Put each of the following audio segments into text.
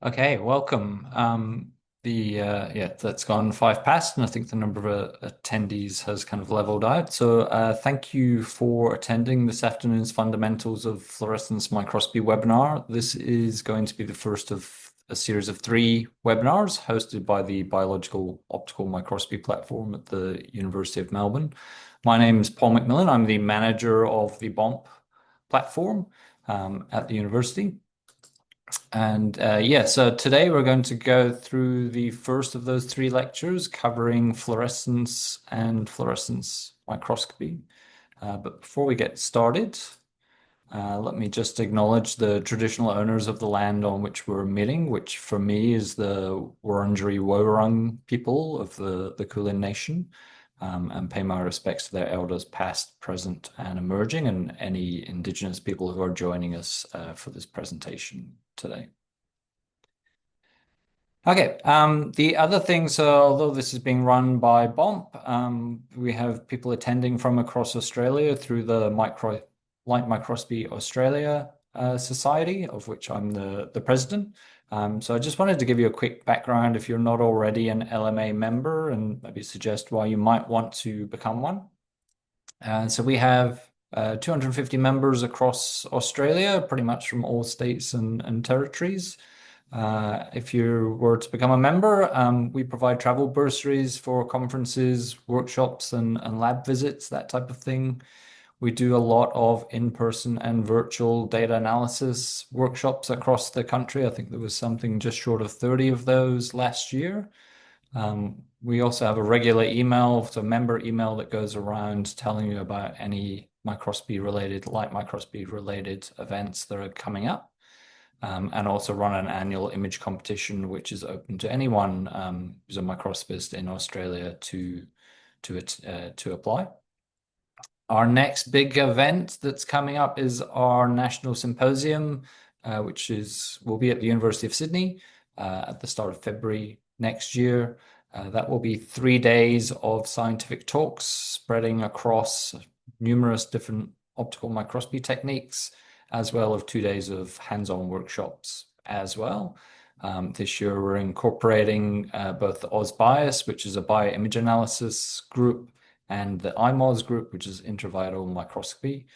Okay, welcome. That's gone five past, and I think the number of attendees has kind of leveled out. So, thank you for attending this afternoon's Fundamentals of Fluorescence Microscopy webinar. This is going to be the first of a series of three webinars hosted by the Biological Optical Microscopy platform at the University of Melbourne. My name is Paul McMillan. I'm the manager of the BOMP platform at the university. And so today we're going to go through the first of those three lectures covering fluorescence and fluorescence microscopy. But before we get started, let me just acknowledge the traditional owners of the land on which we're meeting, which for me is the Wurundjeri Woi-wurrung people of the Kulin Nation, and pay my respects to their elders past, present, and emerging, and any Indigenous people who are joining us for this presentation today. Okay, the other thing, so although this is being run by BOMP, we have people attending from across Australia through the Light Microscopy Australia Society, of which I'm the president. So I just wanted to give you a quick background if you're not already an LMA member and maybe suggest why you might want to become one. So we have 250 members across Australia, pretty much from all states and territories. If you were to become a member, we provide travel bursaries for conferences, workshops, and lab visits, that type of thing. We do a lot of in-person and virtual data analysis workshops across the country. I think there was something just short of 30 of those last year. We also have a regular email, so member email that goes around telling you about any microscopy related, light microscopy related events that are coming up. And also run an annual image competition, which is open to anyone who's a microscopist in Australia to apply. Our next big event that's coming up is our National Symposium, which will be at the University of Sydney at the start of February next year. That will be 3 days of scientific talks spreading across numerous different optical microscopy techniques, as well as 2 days of hands-on workshops as well. This year we're incorporating both the AusBIAS, which is a bioimage analysis group, and the IMOS group, which is intravital microscopy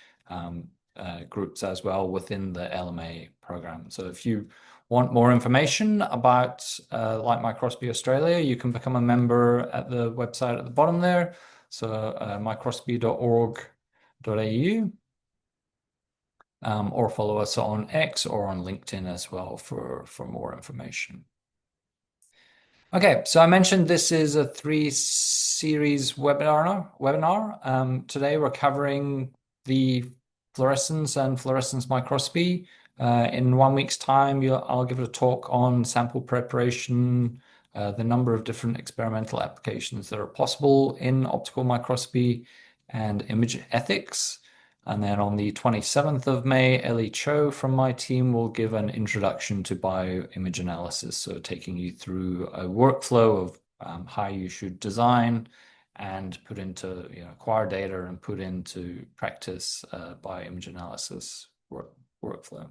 groups as well within the LMA program. So if you want more information about Light Microscopy Australia, you can become a member at the website at the bottom there. So microscopy.org.au. Or follow us on X or on LinkedIn as well for more information. Okay, so I mentioned this is a three-series webinar. Today we're covering the fluorescence and fluorescence microscopy. In 1 week's time, I'll give a talk on sample preparation, the number of different experimental applications that are possible in optical microscopy, and image ethics. And then on the 27th of May, Ellie Cho from my team will give an introduction to bioimage analysis. So taking you through a workflow of how you should design and put into, acquire data and put into practice bioimage analysis workflow.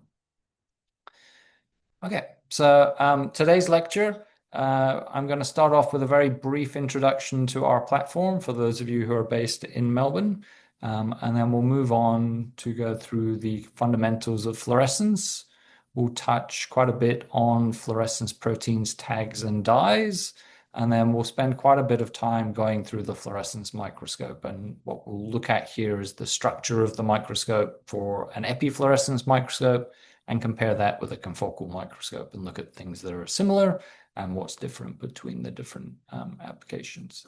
Okay, so today's lecture, I'm going to start off with a very brief introduction to our platform for those of you who are based in Melbourne. And then we'll move on to go through the fundamentals of fluorescence. We'll touch quite a bit on fluorescence proteins, tags, and dyes. And then we'll spend quite a bit of time going through the fluorescence microscope. And what we'll look at here is the structure of the microscope for an epifluorescence microscope and compare that with a confocal microscope and look at things that are similar and what's different between the different applications.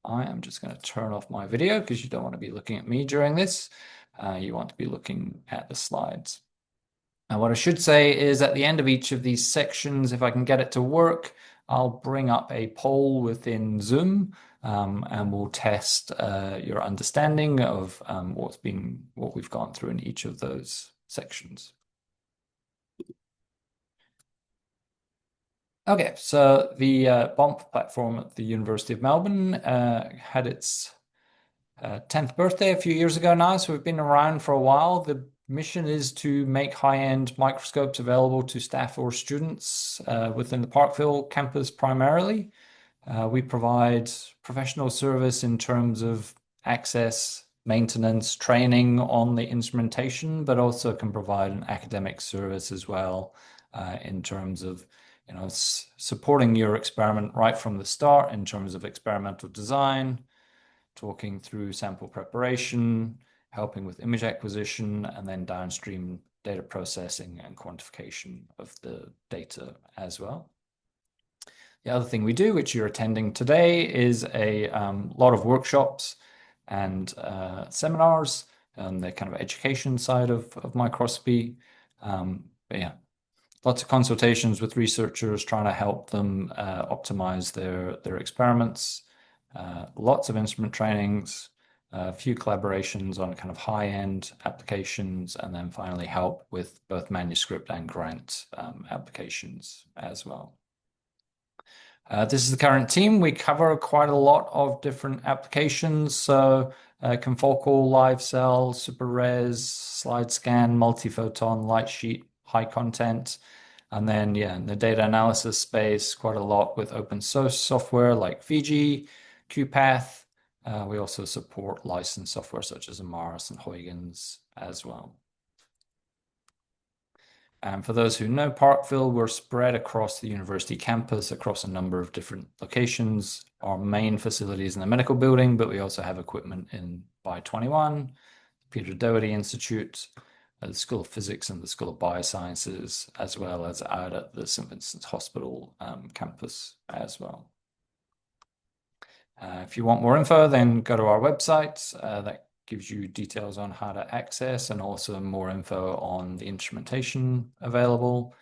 I am just going to turn off my video because you don't want to be looking at me during this. You want to be looking at the slides. And what I should say is at the end of each of these sections, if I can get it to work, I'll bring up a poll within Zoom and we'll test your understanding of what we've gone through in each of those sections. Okay, so the BOMP platform at the University of Melbourne had its 10th birthday a few years ago now, so we've been around for a while. The mission is to make high-end microscopes available to staff or students within the Parkville campus primarily. We provide professional service in terms of access, maintenance, training on the instrumentation, but also can provide an academic service as well in terms of supporting your experiment right from the start in terms of experimental design, talking through sample preparation, helping with image acquisition, and then downstream data processing and quantification of the data as well. The other thing we do, which you're attending today, is a lot of workshops and seminars on the kind of education side of microscopy. But yeah, lots of consultations with researchers trying to help them optimize their experiments. Lots of instrument trainings, a few collaborations on kind of high-end applications, and then finally help with both manuscript and grant applications as well. This is the current team. We cover quite a lot of different applications. So confocal, live cell, super res, slide scan, multiphoton, light sheet, high content. And then, yeah, in the data analysis space, quite a lot with open source software like Fiji, QPath. We also support licensed software such as Amaris and Huygens as well. And for those who know Parkville, we're spread across the university campus, across a number of different locations. Our main facility is in the medical building, but we also have equipment in By21, Peter Doherty Institute, the School of Physics and the School of Biosciences, as well as out at the St. Vincent's Hospital campus as well. If you want more info, then go to our website. That gives you details on how to access and also more info on the instrumentation available.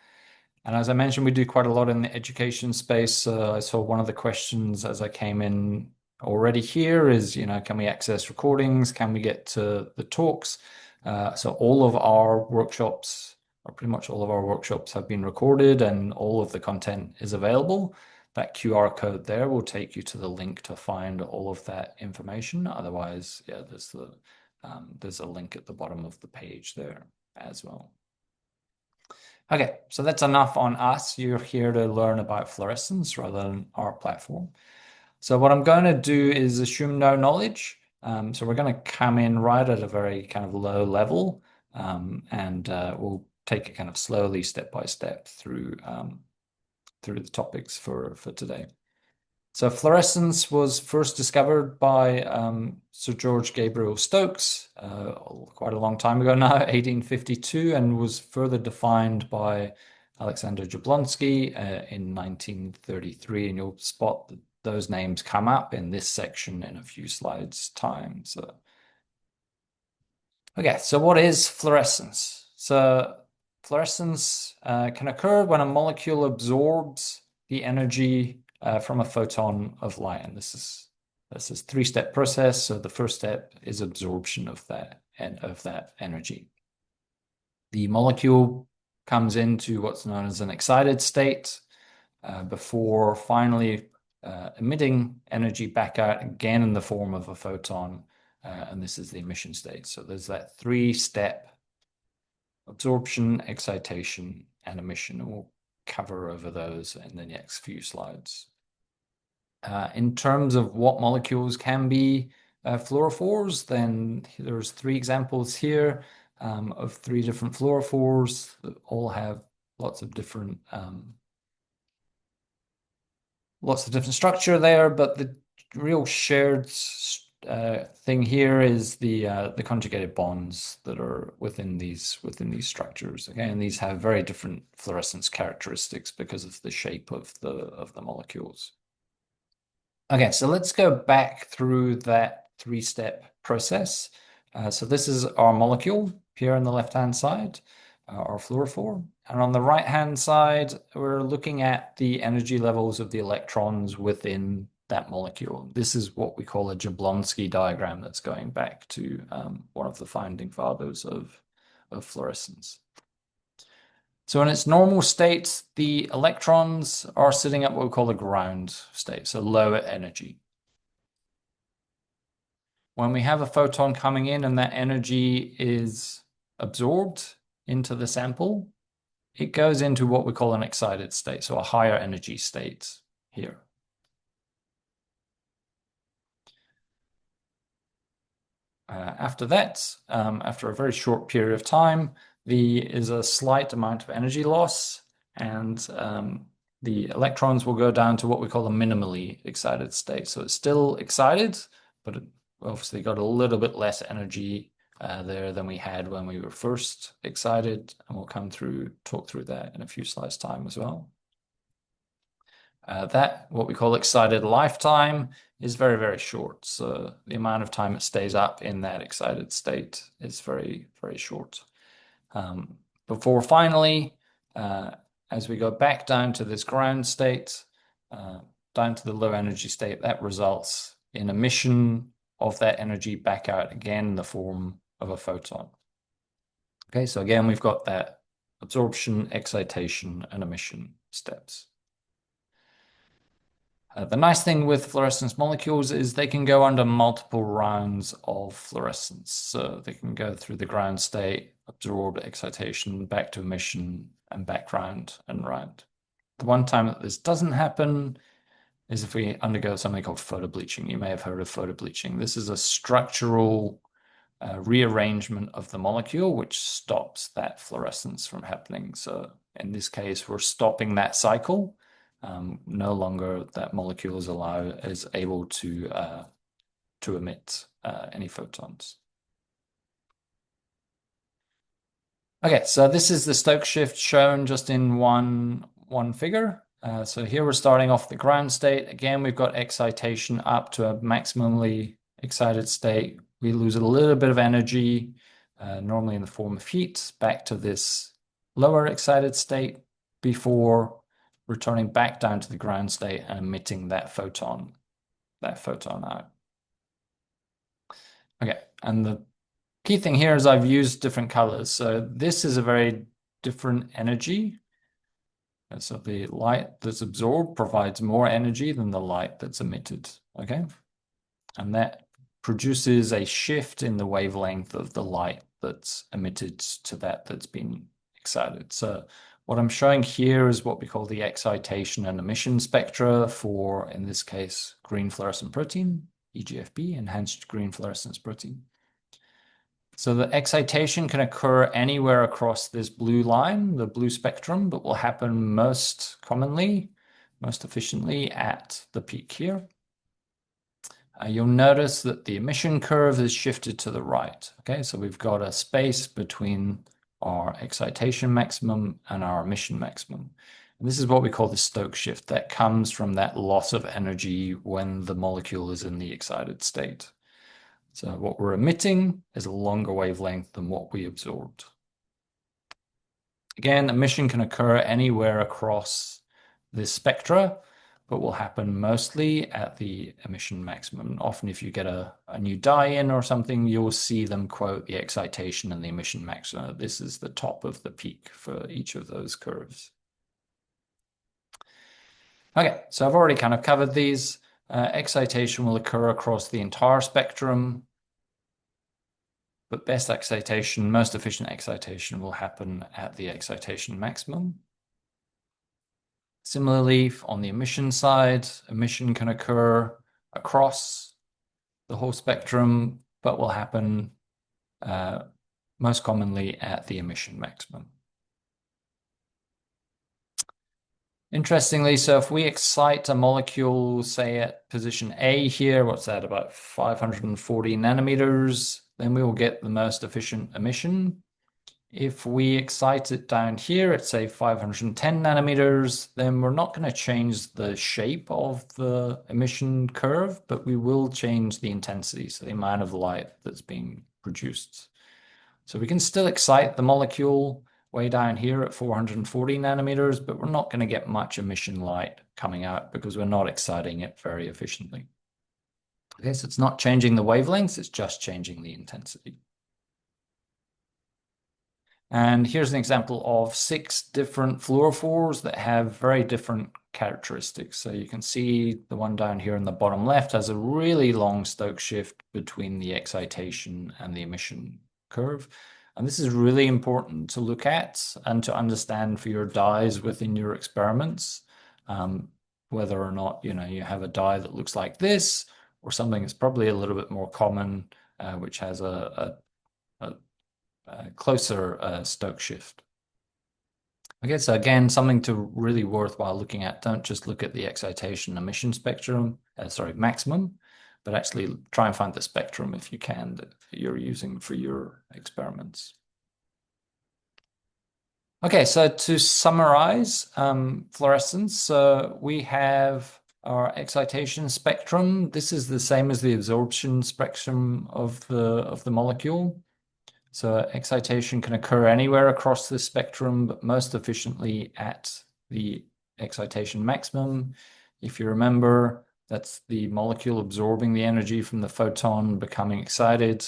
And as I mentioned, we do quite a lot in the education space. I saw one of the questions as I came in already here is, can we access recordings? Can we get to the talks? So all of our workshops, or pretty much all of our workshops, have been recorded and all of the content is available. That QR code there will take you to the link to find all of that information. Otherwise, yeah, there's a link at the bottom of the page there as well. Okay, so that's enough on us. You're here to learn about fluorescence rather than our platform. So what I'm going to do is assume no knowledge. So we're going to come in right at a very kind of low level, and we'll take it kind of slowly, step by step through the topics for today. So fluorescence was first discovered by Sir George Gabriel Stokes quite a long time ago now, 1852, and was further defined by Alexander Jablonski in 1933. And you'll spot those names come up in this section in a few slides' time. So, okay, so what is fluorescence? So fluorescence can occur when a molecule absorbs the energy from a photon of light, and this is a three-step process. So the first step is absorption of that energy. The molecule comes into what's known as an excited state before finally emitting energy back out again in the form of a photon, and this is the emission state. So there's that three-step: absorption, excitation, and emission. And we'll cover over those in the next few slides. In terms of what molecules can be fluorophores, then there's three examples here of three different fluorophores that all have lots of different structure there, but the real shared thing here is the conjugated bonds that are within these structures. Again, these have very different fluorescence characteristics because of the shape of the molecules. Okay, so let's go back through that three-step process. So this is our molecule here on the left-hand side, our fluorophore. And on the right-hand side, we're looking at the energy levels of the electrons within that molecule. This is what we call a Jablonski diagram that's going back to one of the founding fathers of fluorescence. So in its normal state, the electrons are sitting at what we call a ground state, so lower energy. When we have a photon coming in and that energy is absorbed into the sample, it goes into what we call an excited state, so a higher energy state here. After that, after a very short period of time, there is a slight amount of energy loss, and the electrons will go down to what we call a minimally excited state. So it's still excited, but it obviously got a little bit less energy there than we had when we were first excited, and we'll talk through that in a few slides' time as well. That, what we call excited lifetime, is very, very short. So the amount of time it stays up in that excited state is very, very short. Before finally, as we go back down to this ground state, down to the low energy state, that results in emission of that energy back out again in the form of a photon. Okay, so again, we've got that absorption, excitation, and emission steps. The nice thing with fluorescence molecules is they can go under multiple rounds of fluorescence. So they can go through the ground state, absorb excitation, back to emission, and back round and round. The one time that this doesn't happen is if we undergo something called photobleaching. You may have heard of photobleaching. This is a structural rearrangement of the molecule which stops that fluorescence from happening. So in this case, we're stopping that cycle. No longer that molecule is able to emit any photons. Okay, so this is the Stokes shift shown just in one figure. So here we're starting off the ground state. Again, we've got excitation up to a maximally excited state. We lose a little bit of energy, normally in the form of heat, back to this lower excited state before returning back down to the ground state and emitting that photon out. Okay, and the key thing here is I've used different colors. So this is a very different energy. And so the light that's absorbed provides more energy than the light that's emitted, okay? And that produces a shift in the wavelength of the light that's emitted to that that's been excited. So what I'm showing here is what we call the excitation and emission spectra for, in this case, green fluorescent protein, EGFP, enhanced green fluorescence protein. So the excitation can occur anywhere across this blue line, the blue spectrum, but will happen most commonly, most efficiently at the peak here. You'll notice that the emission curve is shifted to the right. Okay, so we've got a space between our excitation maximum and our emission maximum. And this is what we call the Stokes shift. That comes from that loss of energy when the molecule is in the excited state. So what we're emitting is a longer wavelength than what we absorbed. Again, emission can occur anywhere across this spectra, but will happen mostly at the emission maximum. Often if you get a new dye in or something, you'll see them quote the excitation and the emission maximum. This is the top of the peak for each of those curves. Okay, so I've already kind of covered these. Excitation will occur across the entire spectrum, but best excitation, most efficient excitation will happen at the excitation maximum. Similarly, on the emission side, emission can occur across the whole spectrum, but will happen most commonly at the emission maximum. Interestingly, so if we excite a molecule, say at position A here, what's that, about 540 nanometers, then we will get the most efficient emission. If we excite it down here at, say, 510 nanometers, then we're not going to change the shape of the emission curve, but we will change the intensity, so the amount of light that's being produced. So we can still excite the molecule way down here at 440 nanometers, but we're not going to get much emission light coming out because we're not exciting it very efficiently. Okay, so it's not changing the wavelengths, it's just changing the intensity. And here's an example of 6 different fluorophores that have very different characteristics. So you can see the one down here in the bottom left has a really long Stokes shift between the excitation and the emission curve. And this is really important to look at and to understand for your dyes within your experiments, whether or not, you have a dye that looks like this or something that's probably a little bit more common, which has a closer Stokes shift. Okay, so again, something to really worthwhile looking at. Don't just look at the excitation emission spectrum, maximum, but actually try and find the spectrum if you can that you're using for your experiments. Okay, so to summarize fluorescence, we have our excitation spectrum. This is the same as the absorption spectrum of the molecule. So excitation can occur anywhere across the spectrum, but most efficiently at the excitation maximum. If you remember, that's the molecule absorbing the energy from the photon, becoming excited.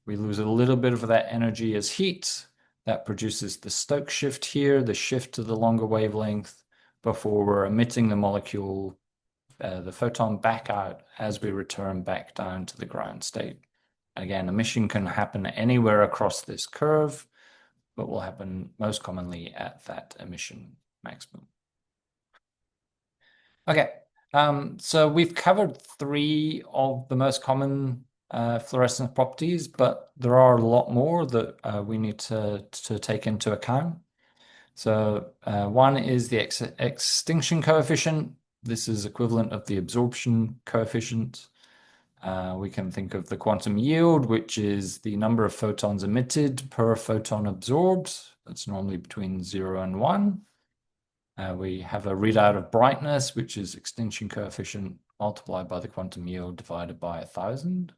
We lose a little bit of that energy as heat. That produces the Stokes shift here, the shift to the longer wavelength, before we're emitting the molecule, the photon back out as we return back down to the ground state. Again, emission can happen anywhere across this curve, but will happen most commonly at that emission maximum. Okay, so we've covered 3 of the most common fluorescence properties, but there are a lot more that we need to take into account. So one is the extinction coefficient. This is equivalent of the absorption coefficient. We can think of the quantum yield, which is the number of photons emitted per photon absorbed. That's normally between 0 and 1. We have a readout of brightness, which is extinction coefficient multiplied by the quantum yield divided by 1,000.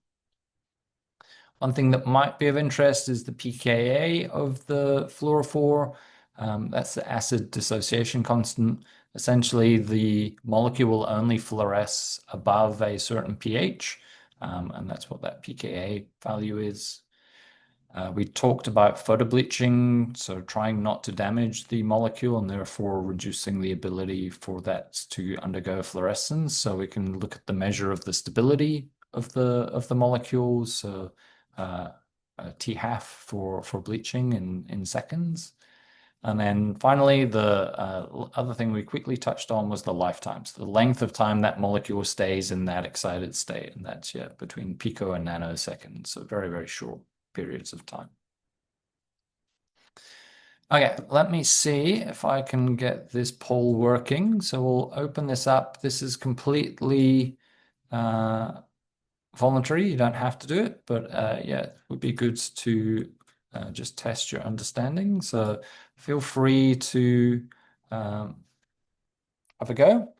One thing that might be of interest is the pKa of the fluorophore. That's the acid dissociation constant. Essentially, the molecule will only fluoresce above a certain pH, and that's what that pKa value is. We talked about photobleaching, so trying not to damage the molecule and therefore reducing the ability for that to undergo fluorescence. So we can look at the measure of the stability of the molecules. So T-half for bleaching in seconds. And then finally, the other thing we quickly touched on was the lifetime. So the length of time that molecule stays in that excited state, and that's between pico and nanoseconds, so very, very short periods of time. Okay, let me see if I can get this poll working. So we'll open this up. This is completely voluntary. You don't have to do it, but yeah, it would be good to just test your understanding. So feel free to have a go.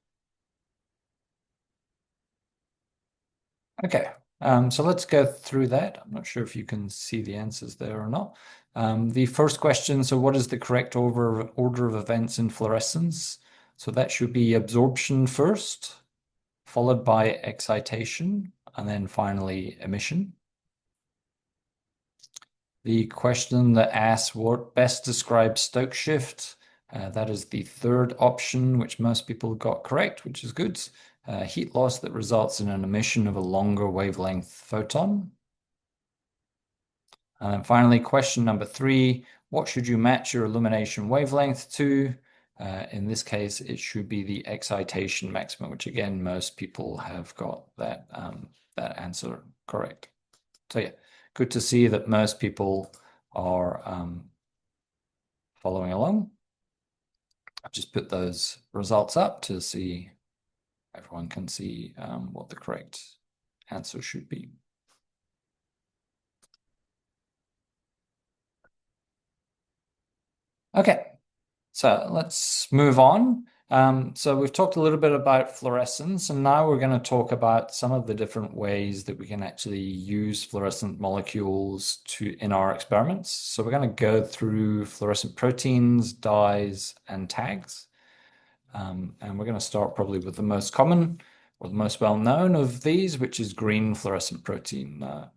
Okay, so let's go through that. I'm not sure if you can see the answers there or not. The first question, so what is the correct order of events in fluorescence? So that should be absorption first, followed by excitation, and then finally emission. The question that asks what best describes Stokes shift, that is the third option, which most people got correct, which is good. Heat loss that results in an emission of a longer wavelength photon. And then finally, question number 3, what should you match your illumination wavelength to? In this case, it should be the excitation maximum, which again, most people have got that answer correct. So yeah, good to see that most people are following along. I've just put those results up to see everyone can see what the correct answer should be. Okay, so let's move on. So we've talked a little bit about fluorescence, and now we're going to talk about some of the different ways that we can actually use fluorescent molecules in our experiments. So we're going to go through fluorescent proteins, dyes, and tags. And we're going to start probably with the most common or the most well-known of these, which is green fluorescent protein. I'm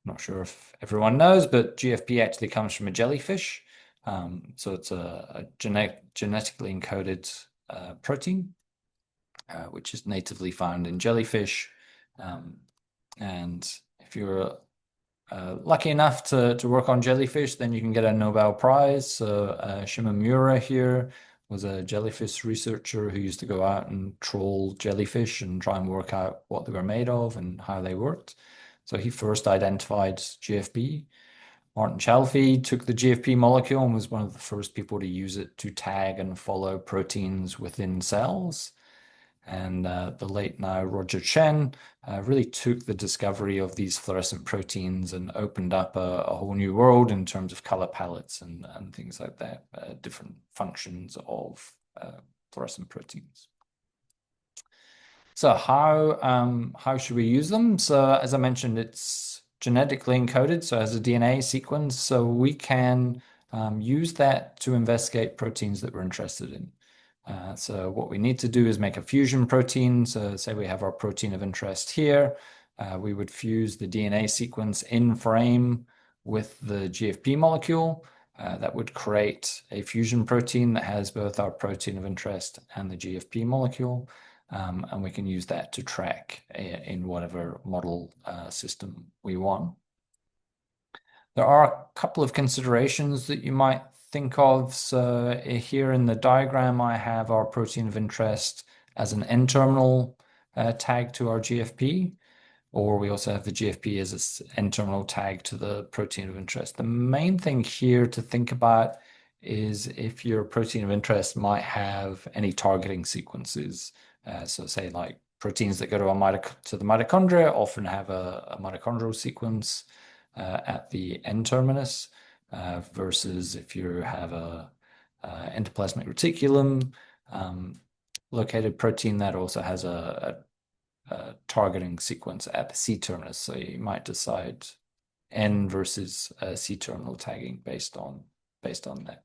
not sure if everyone knows, but GFP actually comes from a jellyfish. So it's a genetically encoded protein, which is natively found in jellyfish. And if you're lucky enough to work on jellyfish, then you can get a Nobel Prize. So Shimomura here was a jellyfish researcher who used to go out and troll jellyfish and try and work out what they were made of and how they worked. So he first identified GFP. Martin Chalfie took the GFP molecule and was one of the first people to use it to tag and follow proteins within cells. And the late now Roger Chen really took the discovery of these fluorescent proteins and opened up a whole new world in terms of color palettes and things like that, different functions of fluorescent proteins. So how should we use them? So as I mentioned, it's genetically encoded, so it has a DNA sequence. So we can use that to investigate proteins that we're interested in. So what we need to do is make a fusion protein. So say we have our protein of interest here. We would fuse the DNA sequence in frame with the GFP molecule. That would create a fusion protein that has both our protein of interest and the GFP molecule. And we can use that to track in whatever model system we want. There are a couple of considerations that you might think of. So here in the diagram, I have our protein of interest as an N-terminal tag to our GFP, or we also have the GFP as an N-terminal tag to the protein of interest. The main thing here to think about is if your protein of interest might have any targeting sequences. So say like proteins that go to the mitochondria often have a mitochondrial sequence at the N-terminus versus if you have a endoplasmic reticulum located protein that also has a targeting sequence at the C-terminus. So you might decide N versus C-terminal tagging based on that.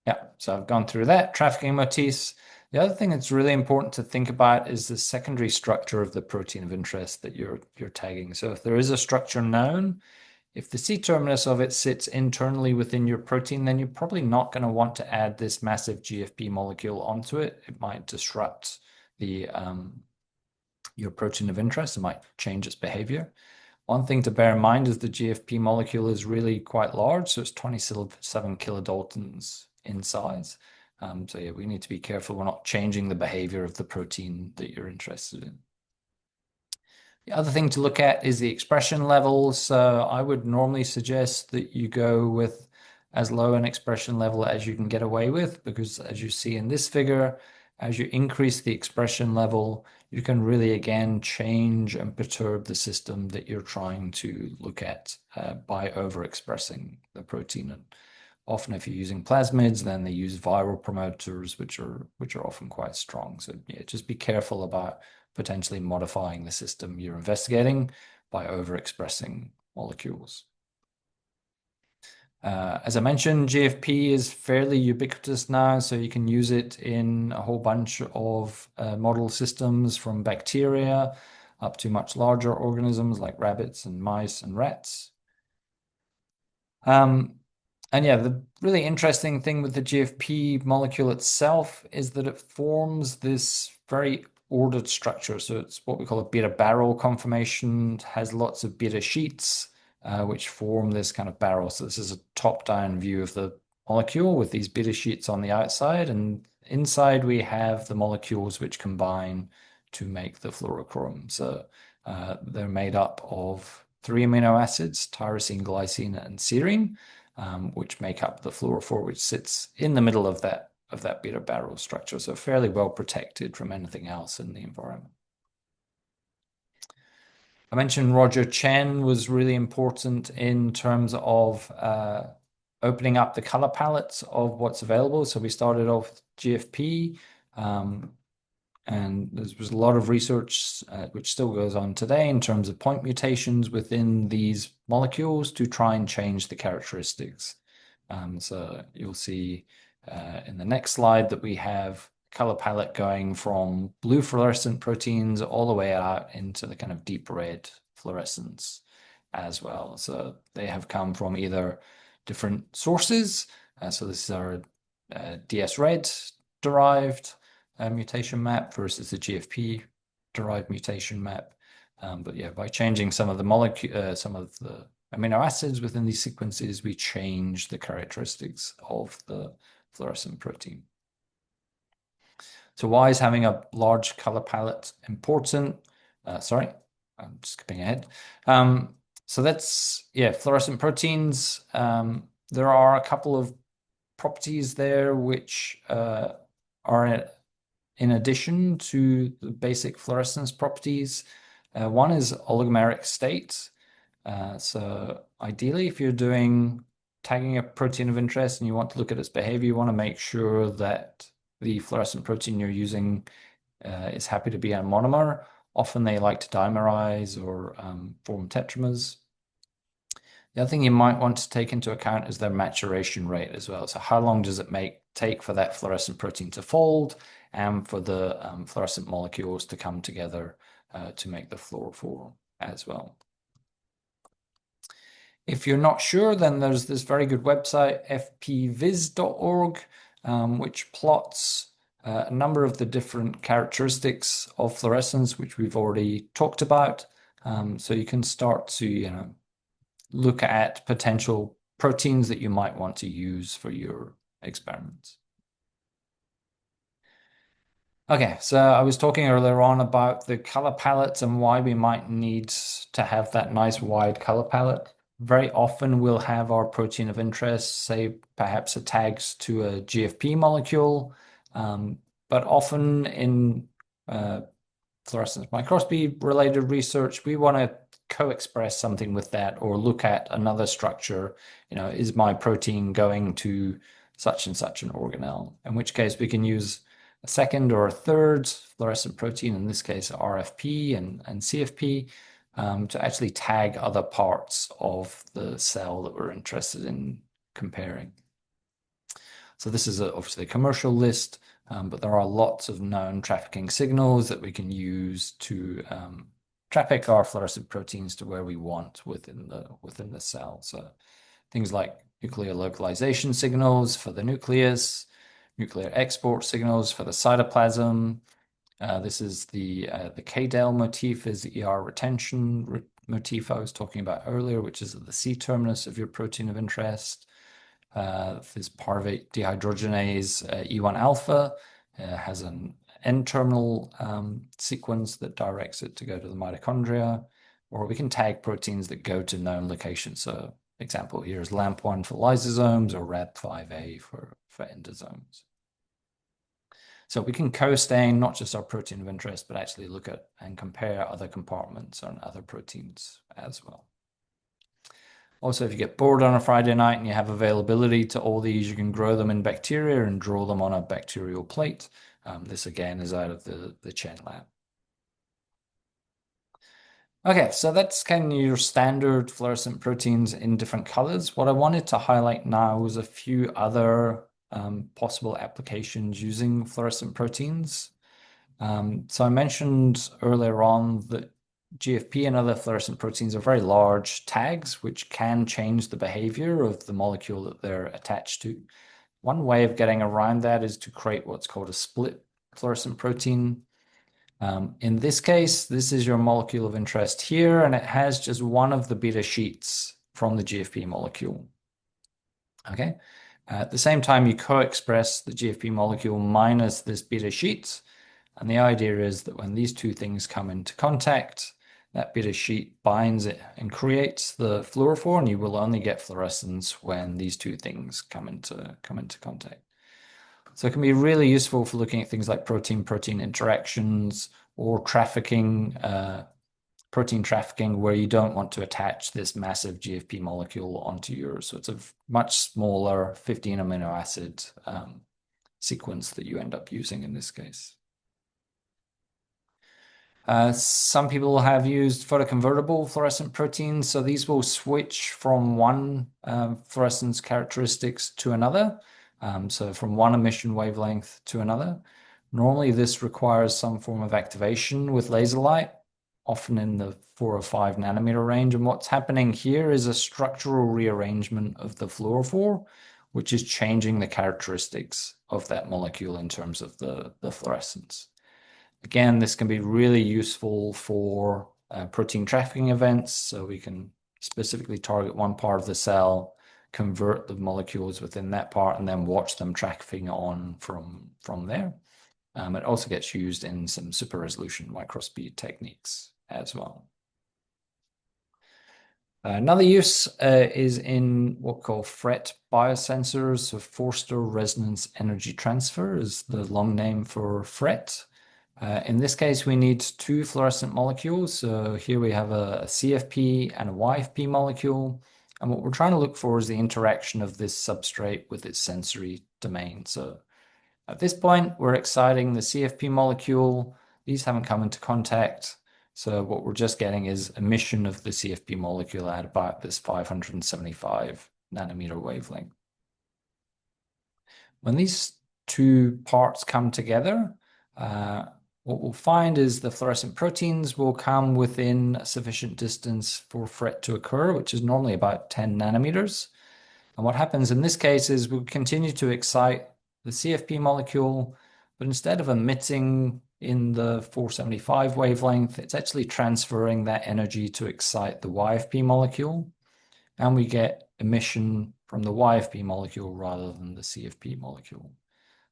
Yeah, so I've gone through that. Trafficking motifs. The other thing that's really important to think about is the secondary structure of the protein of interest that you're tagging. So if there is a structure known, if the C-terminus of it sits internally within your protein, then you're probably not going to want to add this massive GFP molecule onto it. It might disrupt the your protein of interest. It might change its behavior. One thing to bear in mind is the GFP molecule is really quite large, so it's 27 kilodaltons in size. So yeah, we need to be careful we're not changing the behavior of the protein that you're interested in. The other thing to look at is the expression levels. So I would normally suggest that you go with as low an expression level as you can get away with, because as you see in this figure, as you increase the expression level, you can really, again, change and perturb the system that you're trying to look at by overexpressing the protein. And often if you're using plasmids, then they use viral promoters, which are often quite strong. So yeah, just be careful about potentially modifying the system you're investigating by overexpressing molecules. As I mentioned, GFP is fairly ubiquitous now, so you can use it in a whole bunch of model systems from bacteria up to much larger organisms like rabbits and mice and rats. And yeah, the really interesting thing with the GFP molecule itself is that it forms this very ordered structure. So it's what we call a beta barrel conformation. It has lots of beta sheets which form this kind of barrel. So this is a top-down view of the molecule with these beta sheets on the outside, and inside we have the molecules which combine to make the fluorochrome. So they're made up of 3 amino acids, tyrosine, glycine, and serine, which make up the fluorophore, which sits in the middle of that beta barrel structure. So fairly well protected from anything else in the environment. I mentioned Roger Chen was really important in terms of opening up the color palettes of what's available. So we started off with GFP, and there was a lot of research which still goes on today in terms of point mutations within these molecules to try and change the characteristics. So you'll see in the next slide that we have color palette going from blue fluorescent proteins all the way out into the kind of deep red fluorescence as well. So they have come from either different sources. So this is our DS red derived mutation map versus the GFP derived mutation map. But yeah, by changing some of the molecule, some of the amino acids within these sequences, we change the characteristics of the fluorescent protein. So why is having a large color palette important? Sorry, I'm skipping ahead. So that's, yeah, fluorescent proteins. There are a couple of properties there which are in addition to the basic fluorescence properties. One is oligomeric state. So ideally, if you're tagging a protein of interest and you want to look at its behavior, you want to make sure that the fluorescent protein you're using is happy to be a monomer. Often they like to dimerize or form tetramers. The other thing you might want to take into account is their maturation rate as well. So how long does it take for that fluorescent protein to fold and for the fluorescent molecules to come together to make the fluorophore as well. If you're not sure, then there's this very good website, fpvis.org, which plots a number of the different characteristics of fluorescence, which we've already talked about. So you can start to, look at potential proteins that you might want to use for your experiments. Okay, so I was talking earlier on about the color palettes and why we might need to have that nice wide color palette. Very often we'll have our protein of interest, say perhaps it tags to a GFP molecule, but often in fluorescence microscopy related research, we want to co-express something with that or look at another structure. Is my protein going to such and such an organelle? In which case we can use a second or a third fluorescent protein, in this case RFP and CFP, to actually tag other parts of the cell that we're interested in comparing. So this is obviously a commercial list, but there are lots of known trafficking signals that we can use to traffic our fluorescent proteins to where we want within the cell. So things like nuclear localization signals for the nucleus, nuclear export signals for the cytoplasm. This is the K-del motif is the ER retention motif I was talking about earlier, which is at the C terminus of your protein of interest. This pyruvate dehydrogenase E1 alpha has an N-terminal sequence that directs it to go to the mitochondria, or we can tag proteins that go to known locations. So example here is LAMP1 for lysosomes or RAB5A for endosomes. So we can co-stain not just our protein of interest, but actually look at and compare other compartments on other proteins as well. Also, if you get bored on a Friday night and you have availability to all these, you can grow them in bacteria and draw them on a bacterial plate. This again is out of the Chen lab. Okay, so that's kind of your standard fluorescent proteins in different colors. What I wanted to highlight now was a few other possible applications using fluorescent proteins. So I mentioned earlier on that GFP and other fluorescent proteins are very large tags, which can change the behavior of the molecule that they're attached to. One way of getting around that is to create what's called a split fluorescent protein. In this case, this is your molecule of interest here, and it has just one of the beta sheets from the GFP molecule. Okay. At the same time, you co-express the GFP molecule minus this beta sheet. And the idea is that when these two things come into contact, that beta sheet binds it and creates the fluorophore, and you will only get fluorescence when these two things come into contact. So it can be really useful for looking at things like protein-protein interactions or trafficking, protein trafficking, where you don't want to attach this massive GFP molecule onto yours. So it's a much smaller 15 amino acid sequence that you end up using in this case. Some people have used photoconvertible fluorescent proteins. So these will switch from one fluorescence characteristics to another. So from one emission wavelength to another. Normally this requires some form of activation with laser light, often in the 4 or 5 nanometer range. And what's happening here is a structural rearrangement of the fluorophore, which is changing the characteristics of that molecule in terms of the fluorescence. Again, this can be really useful for protein trafficking events. So we can specifically target one part of the cell, convert the molecules within that part, and then watch them trafficking on from there. It also gets used in some super resolution microscopy techniques as well. Another use is in what we call FRET biosensors. So Forster resonance energy transfer is the long name for FRET. In this case, we need two fluorescent molecules. So here we have a CFP and a YFP molecule. And what we're trying to look for is the interaction of this substrate with its sensory domain. So at this point, we're exciting the CFP molecule. These haven't come into contact. So what we're just getting is emission of the CFP molecule at about this 575 nanometer wavelength. When these two parts come together, what we'll find is the fluorescent proteins will come within a sufficient distance for FRET to occur, which is normally about 10 nanometers. And what happens in this case is we'll continue to excite the CFP molecule, but instead of emitting in the 475 wavelength, it's actually transferring that energy to excite the YFP molecule. And we get emission from the YFP molecule rather than the CFP molecule.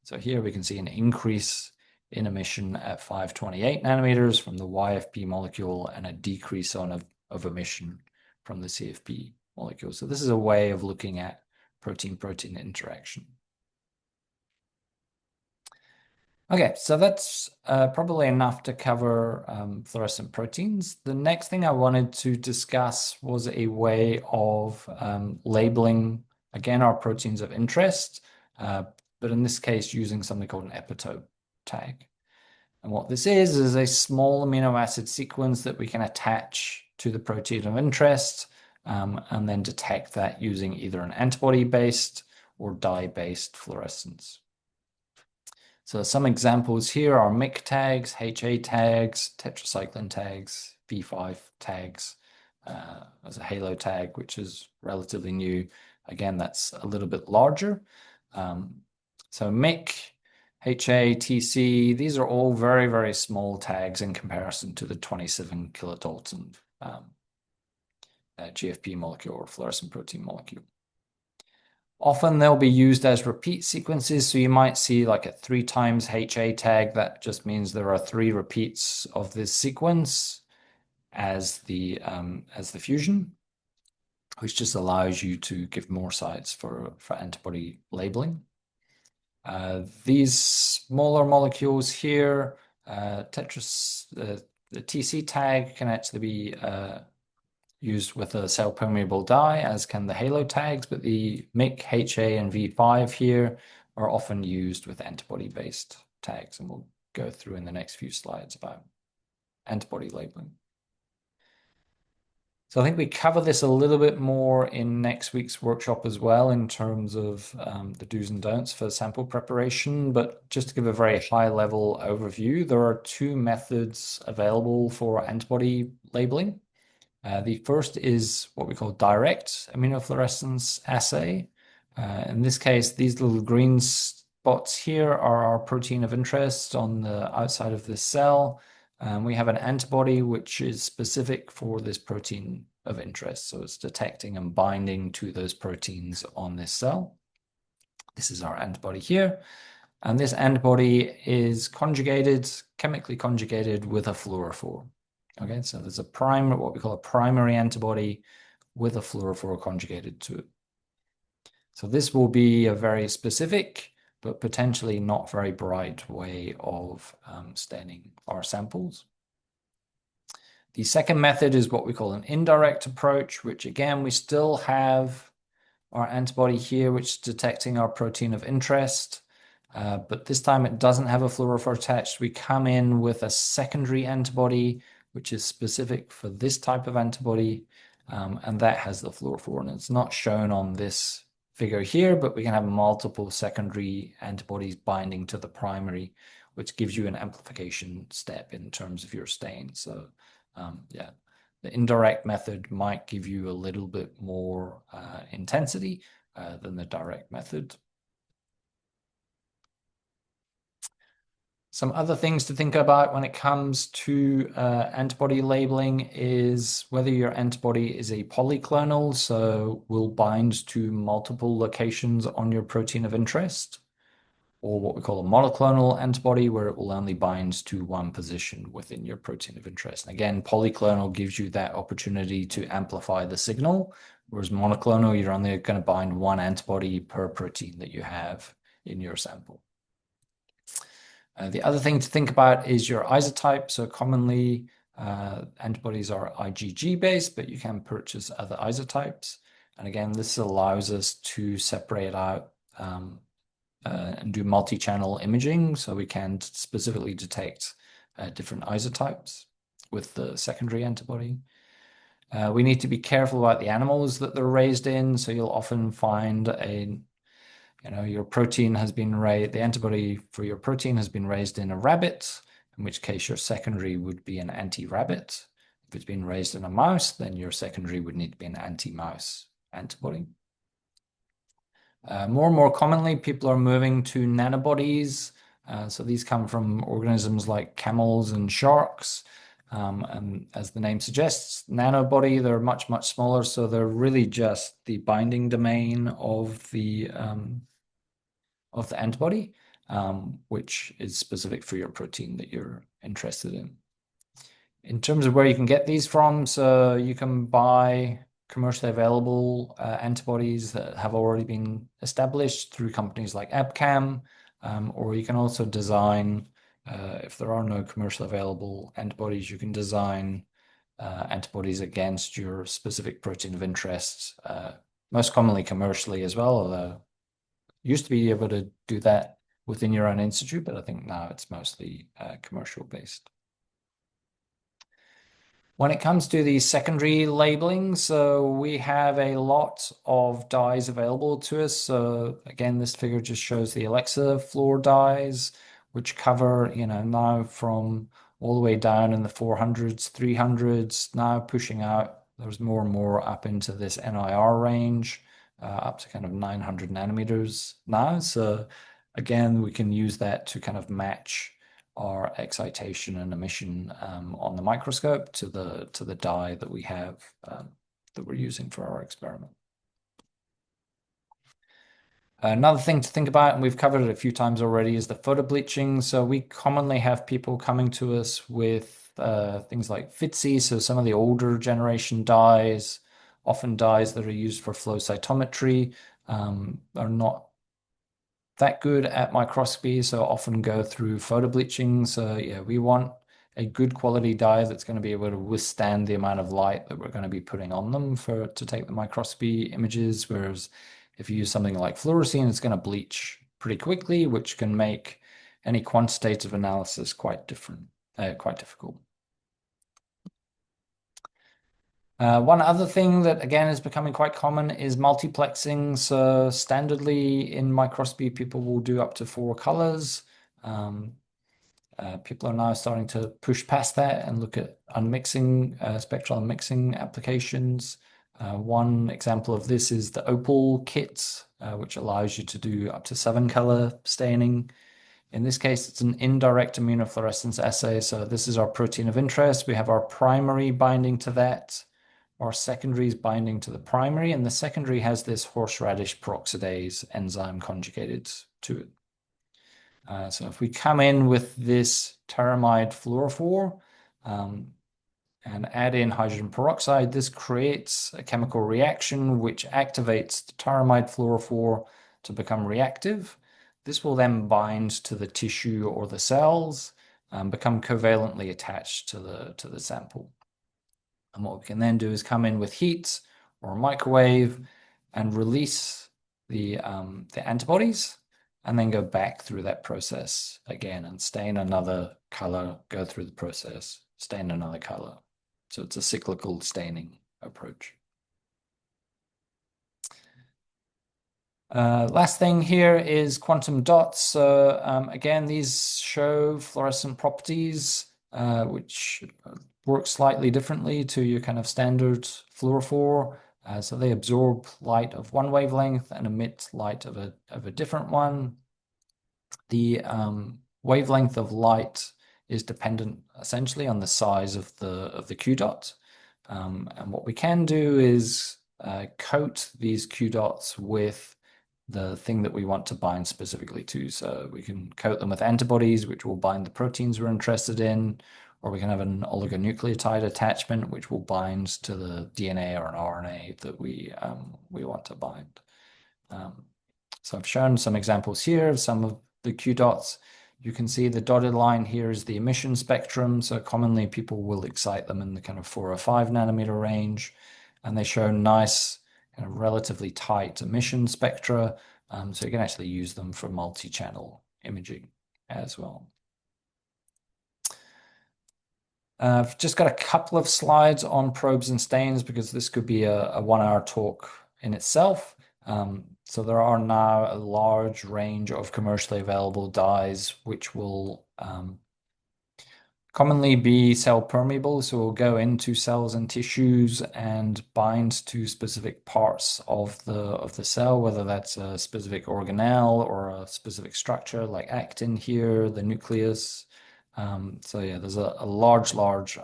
So here we can see an increase in emission at 528 nanometers from the YFP molecule and a decrease of emission from the CFP molecule. So this is a way of looking at protein-protein interaction. Okay, so that's probably enough to cover fluorescent proteins. The next thing I wanted to discuss was a way of labeling, again, our proteins of interest, but in this case, using something called an epitope tag. And what this is a small amino acid sequence that we can attach to the protein of interest and then detect that using either an antibody-based or dye-based fluorescence. So some examples here are MIC tags, HA tags, tetracycline tags, V5 tags, as a halo tag, which is relatively new. Again, that's a little bit larger. So MIC, HA, TC, these are all very, very small tags in comparison to the 27 kilodalton GFP molecule or fluorescent protein molecule. Often they'll be used as repeat sequences. So you might see like a 3 times HA tag. That just means there are 3 repeats of this sequence as the fusion, which just allows you to give more sites for antibody labeling. These smaller molecules here, the TC tag can actually be used with a cell permeable dye, as can the halo tags, but the MIC, HA, and V5 here are often used with antibody-based tags, and we'll go through in the next few slides about antibody labeling. So I think we cover this a little bit more in next week's workshop as well in terms of the do's and don'ts for sample preparation, but just to give a very high-level overview, there are 2 methods available for antibody labeling. The first is what we call direct immunofluorescence assay. In this case, these little green spots here are our protein of interest on the outside of this cell. We have an antibody which is specific for this protein of interest. So it's detecting and binding to those proteins on this cell. This is our antibody here. And this antibody is conjugated, chemically conjugated with a fluorophore. Okay, so there's what we call a primary antibody with a fluorophore conjugated to it. So this will be a very specific, but potentially not very bright way of staining our samples. The second method is what we call an indirect approach, which again, we still have our antibody here, which is detecting our protein of interest. But this time it doesn't have a fluorophore attached. We come in with a secondary antibody, which is specific for this type of antibody, and that has the fluorophore. And it's not shown on this figure here, but we can have multiple secondary antibodies binding to the primary, which gives you an amplification step in terms of your stain. So yeah, the indirect method might give you a little bit more intensity than the direct method. Some other things to think about when it comes to antibody labeling is whether your antibody is a polyclonal, so will bind to multiple locations on your protein of interest, or what we call a monoclonal antibody, where it will only bind to one position within your protein of interest. And again, polyclonal gives you that opportunity to amplify the signal, whereas monoclonal, you're only going to bind one antibody per protein that you have in your sample. The other thing to think about is your isotype. So commonly, antibodies are IgG based, but you can purchase other isotypes. And again, this allows us to separate out and do multi-channel imaging, so we can specifically detect different isotypes with the secondary antibody. We need to be careful about the animals that they're raised in, so you'll often find your protein has been raised, the antibody for your protein has been raised in a rabbit, in which case your secondary would be an anti-rabbit. If it's been raised in a mouse, then your secondary would need to be an anti-mouse antibody. More and more commonly, people are moving to nanobodies. So these come from organisms like camels and sharks. And as the name suggests, nanobody, they're much, much smaller. So they're really just the binding domain of the antibody, which is specific for your protein that you're interested in. In terms of where you can get these from, so you can buy commercially available antibodies that have already been established through companies like Abcam, or you can also design, if there are no commercially available antibodies, you can design antibodies against your specific protein of interest, most commonly commercially as well, although used to be able to do that within your own institute, but I think now it's mostly commercial based. When it comes to the secondary labeling, so we have a lot of dyes available to us. So again, this figure just shows the Alexa fluor dyes, which cover, now from all the way down in the 400s, 300s, now pushing out, there's more and more up into this NIR range, up to kind of 900 nanometers now. So again, we can use that to kind of match our excitation and emission on the microscope to the dye that we have that we're using for our experiment. Another thing to think about, and we've covered it a few times already, is the photo bleaching. So we commonly have people coming to us with things like FITSI, so some of the older generation dyes, often dyes that are used for flow cytometry, are not that good at microscopy, so often go through photo bleaching. So yeah, we want a good quality dye that's going to be able to withstand the amount of light that we're going to be putting on them to take the microscopy images. Whereas if you use something like fluorescein, it's going to bleach pretty quickly, which can make any quantitative analysis quite difficult. One other thing that, again, is becoming quite common is multiplexing. So standardly in microscopy, people will do up to 4 colors. People are now starting to push past that and look at unmixing, spectral unmixing applications. One example of this is the Opal kit, which allows you to do up to 7 color staining. In this case, it's an indirect immunofluorescence assay. So this is our protein of interest. We have our primary binding to that. Our secondary is binding to the primary, and the secondary has this horseradish peroxidase enzyme conjugated to it. So if we come in with this pteramide fluorophore and add in hydrogen peroxide, this creates a chemical reaction which activates the pteramide fluorophore to become reactive. This will then bind to the tissue or the cells and become covalently attached to the sample. And what we can then do is come in with heat or a microwave and release the antibodies, and then go back through that process again and stain another color, go through the process, stain another color. So it's a cyclical staining approach. Last thing here is quantum dots. So again, these show fluorescent properties, which work slightly differently to your kind of standard fluorophore. So they absorb light of one wavelength and emit light of a different one. The wavelength of light is dependent essentially on the size of the Q dot. And what we can do is coat these Q dots with the thing that we want to bind specifically to. So we can coat them with antibodies, which will bind the proteins we're interested in, or we can have an oligonucleotide attachment, which will bind to the DNA or an RNA that we want to bind. So I've shown some examples here of some of the Q dots. You can see the dotted line here is the emission spectrum. So commonly people will excite them in the kind of 4 or 5 nanometer range, and they show nice kind of relatively tight emission spectra. So you can actually use them for multi-channel imaging as well. I've just got a couple of slides on probes and stains because this could be a 1-hour talk in itself. So there are now a large range of commercially available dyes which will commonly be cell permeable, so will go into cells and tissues and bind to specific parts of the cell, whether that's a specific organelle or a specific structure like actin here, the nucleus. So yeah, there's a large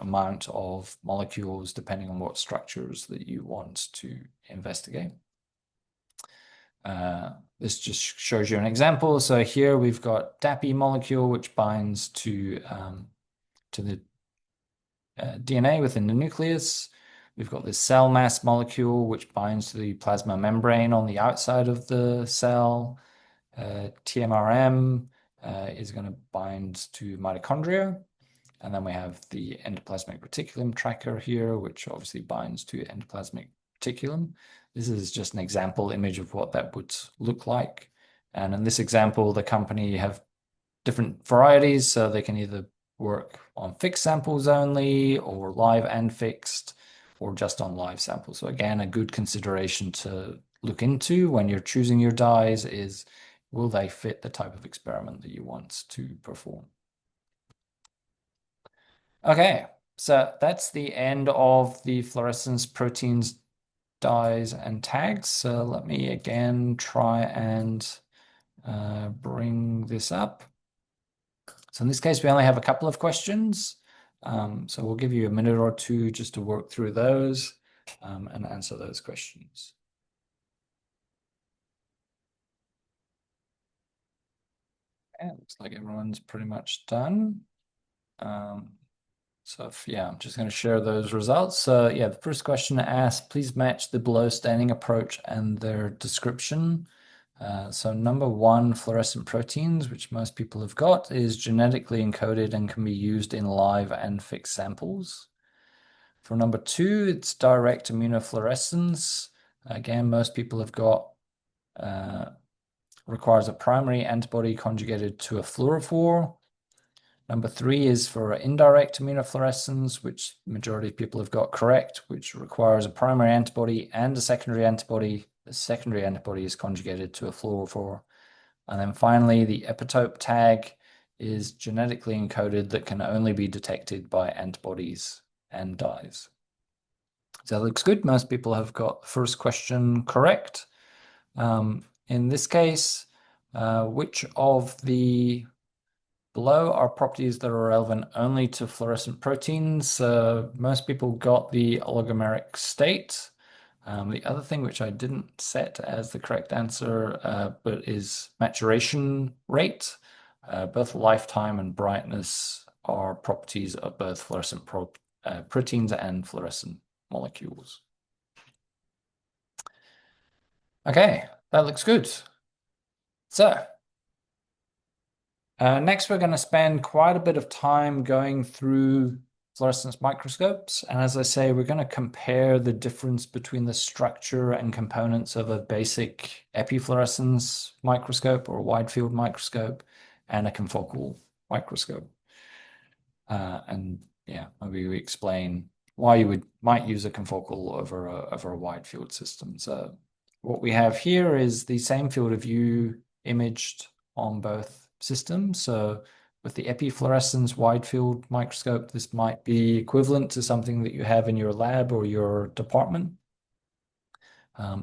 amount of molecules depending on what structures that you want to investigate. This just shows you an example. So here we've got DAPI molecule, which binds to the DNA within the nucleus. We've got this cell mass molecule, which binds to the plasma membrane on the outside of the cell. TMRM is going to bind to mitochondria. And then we have the endoplasmic reticulum tracker here, which obviously binds to endoplasmic reticulum. This is just an example image of what that would look like. And in this example, the company have different varieties, so they can either work on fixed samples only, or live and fixed, or just on live samples. So again, a good consideration to look into when you're choosing your dyes is, will they fit the type of experiment that you want to perform? Okay, so that's the end of the fluorescence proteins, dyes, and tags. So let me again try and bring this up. So in this case, we only have a couple of questions. So we'll give you a minute or two just to work through those and answer those questions. And looks like everyone's pretty much done. So yeah, I'm just going to share those results. So yeah, the first question asked, please match the below staining approach and their description. So number 1, fluorescent proteins, which most people have got, is genetically encoded and can be used in live and fixed samples. For number 2, it's direct immunofluorescence. Again, most people have got, requires a primary antibody conjugated to a fluorophore. Number 3 is for indirect immunofluorescence, which the majority of people have got correct, which requires a primary antibody and a secondary antibody. The secondary antibody is conjugated to a fluorophore. And then finally, the epitope tag is genetically encoded that can only be detected by antibodies and dyes. So that looks good. Most people have got the first question correct. In this case, which of the below are properties that are relevant only to fluorescent proteins? Most people got the oligomeric state. The other thing which I didn't set as the correct answer, but is maturation rate. Both lifetime and brightness are properties of both fluorescent proteins and fluorescent molecules. Okay, that looks good. So next, we're going to spend quite a bit of time going through fluorescence microscopes. And as I say, we're going to compare the difference between the structure and components of a basic epifluorescence microscope or a wide field microscope and a confocal microscope. And yeah, maybe we explain why you might use a confocal over a wide field system. So what we have here is the same field of view imaged on both systems. So with the epifluorescence wide field microscope, this might be equivalent to something that you have in your lab or your department.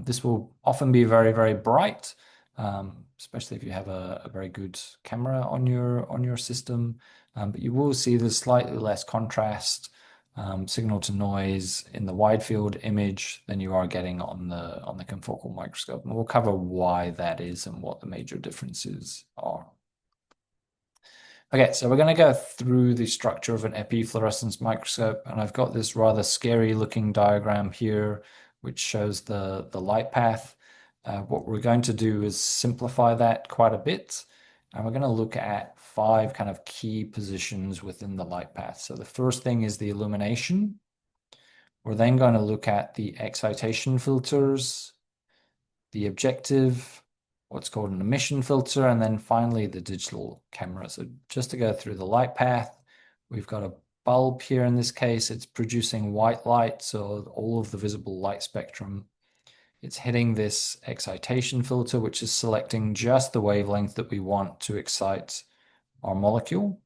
This will often be very, very bright. especially if you have a very good camera on your system. But you will see there's slightly less contrast, signal to noise in the wide field image than you are getting on the confocal microscope. And we'll cover why that is and what the major differences are. Okay, so we're going to go through the structure of an epifluorescence microscope, and I've got this rather scary looking diagram here which shows the light path. What we're going to do is simplify that quite a bit, and we're going to look at 5 kind of key positions within the light path. So the first thing is the illumination. We're then going to look at the excitation filters, the objective, what's called an emission filter, and then finally the digital camera. So just to go through the light path, we've got a bulb here. In this case, it's producing white light, so all of the visible light spectrum. It's hitting this excitation filter, which is selecting just the wavelength that we want to excite our molecule.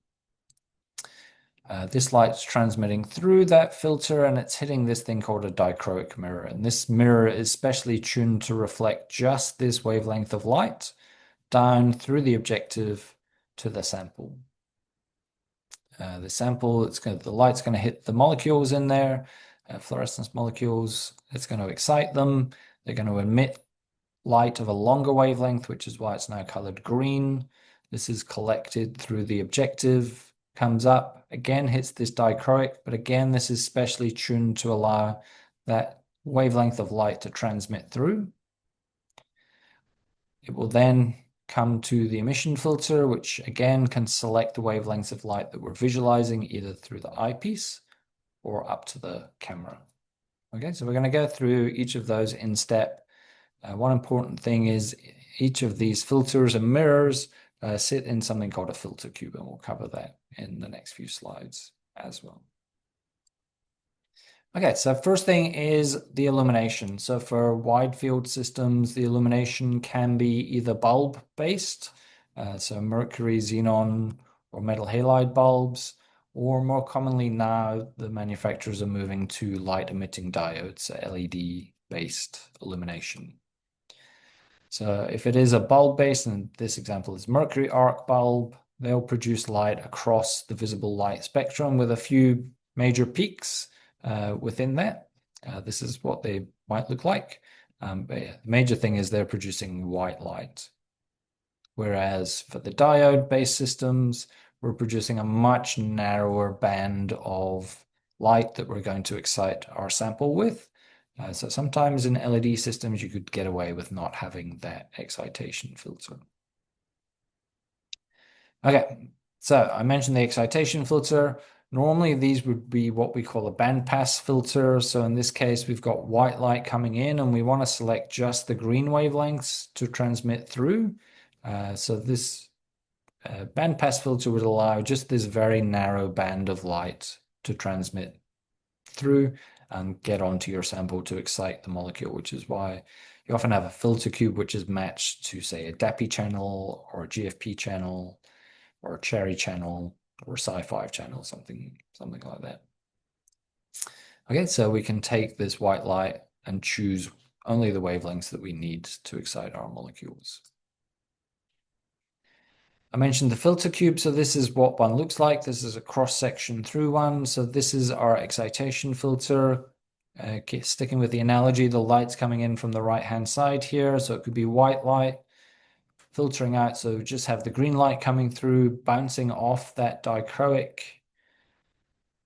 This light's transmitting through that filter, and it's hitting this thing called a dichroic mirror. And this mirror is specially tuned to reflect just this wavelength of light down through the objective to the sample. The sample, the light's going to hit the molecules in there, fluorescence molecules. It's going to excite them. They're going to emit light of a longer wavelength, which is why it's now colored green. This is collected through the objective, comes up, again hits this dichroic, but again this is specially tuned to allow that wavelength of light to transmit through. It will then come to the emission filter, which again can select the wavelengths of light that we're visualizing either through the eyepiece or up to the camera. Okay, so we're going to go through each of those in step. One important thing is each of these filters and mirrors sit in something called a filter cube, and we'll cover that in the next few slides as well. Okay, so first thing is the illumination. So for wide field systems, the illumination can be either bulb based, so mercury, xenon, or metal halide bulbs, or more commonly now the manufacturers are moving to light emitting diodes, so LED based illumination. So if it is a bulb based, and this example is mercury arc bulb, they'll produce light across the visible light spectrum with a few major peaks within that. This is what they might look like. But yeah, the major thing is they're producing white light. Whereas for the diode-based systems, we're producing a much narrower band of light that we're going to excite our sample with. So sometimes in LED systems, you could get away with not having that excitation filter. Okay, so I mentioned the excitation filter. Normally, these would be what we call a bandpass filter. So in this case, we've got white light coming in, and we want to select just the green wavelengths to transmit through. So this bandpass filter would allow just this very narrow band of light to transmit through and get onto your sample to excite the molecule, which is why you often have a filter cube which is matched to, say, a DAPI channel or a GFP channel or a cherry channel or Sci5 channel, something like that. Okay, so we can take this white light and choose only the wavelengths that we need to excite our molecules. I mentioned the filter cube, so this is what one looks like. This is a cross-section through one. So this is our excitation filter. Sticking with the analogy, the light's coming in from the right-hand side here, so it could be white light filtering out. So just have the green light coming through, bouncing off that dichroic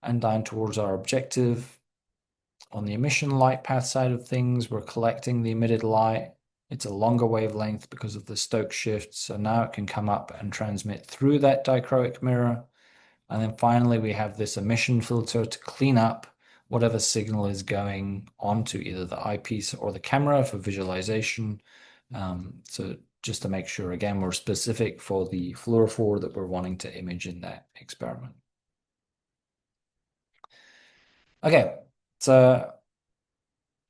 and down towards our objective. On the emission light path side of things, we're collecting the emitted light. It's a longer wavelength because of the Stokes shift, so now it can come up and transmit through that dichroic mirror. And then finally, we have this emission filter to clean up whatever signal is going onto either the eyepiece or the camera for visualization. So just to make sure, again, we're specific for the fluorophore that we're wanting to image in that experiment. Okay, so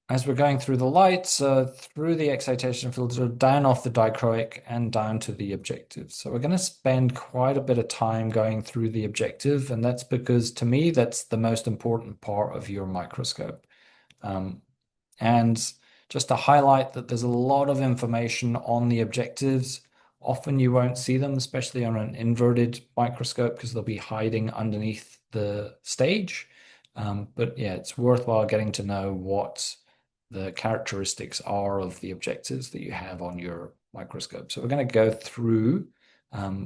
as we're going through the light, through the excitation filter, down off the dichroic and down to the objective. So we're going to spend quite a bit of time going through the objective, and that's because to me, that's the most important part of your microscope. And just to highlight that there's a lot of information on the objectives. Often you won't see them, especially on an inverted microscope, because they'll be hiding underneath the stage. But yeah, it's worthwhile getting to know what the characteristics are of the objectives that you have on your microscope. So we're going to go through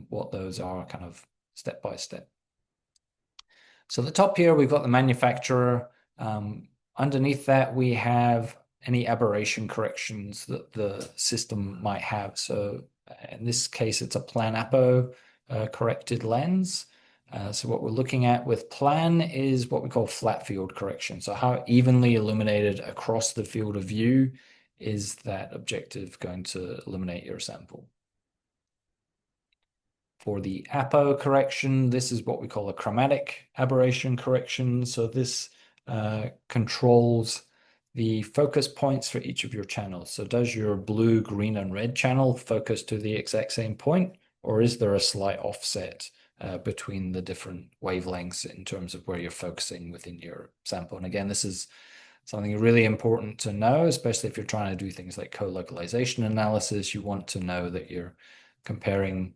what those are kind of step by step. So at the top here, we've got the manufacturer. Underneath that, we have any aberration corrections that the system might have. So in this case, it's a plan-apo corrected lens. So what we're looking at with plan is what we call flat field correction. So how evenly illuminated across the field of view is that objective going to illuminate your sample. For the apo correction, this is what we call a chromatic aberration correction. So this controls the focus points for each of your channels. So does your blue, green, and red channel focus to the exact same point, or is there a slight offset between the different wavelengths in terms of where you're focusing within your sample? And again, this is something really important to know, especially if you're trying to do things like co-localization analysis. You want to know that you're comparing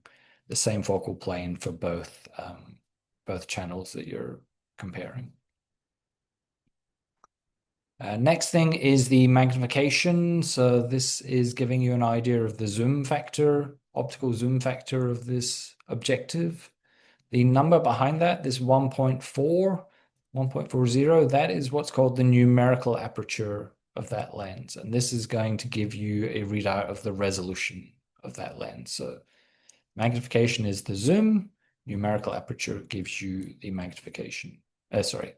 the same focal plane for both channels that you're comparing. Next thing is the magnification. So this is giving you an idea of the zoom factor, optical zoom factor of this objective. The number behind that, this 1.40, that is what's called the numerical aperture of that lens. And this is going to give you a readout of the resolution of that lens. So magnification is the zoom, numerical aperture gives you the magnification. The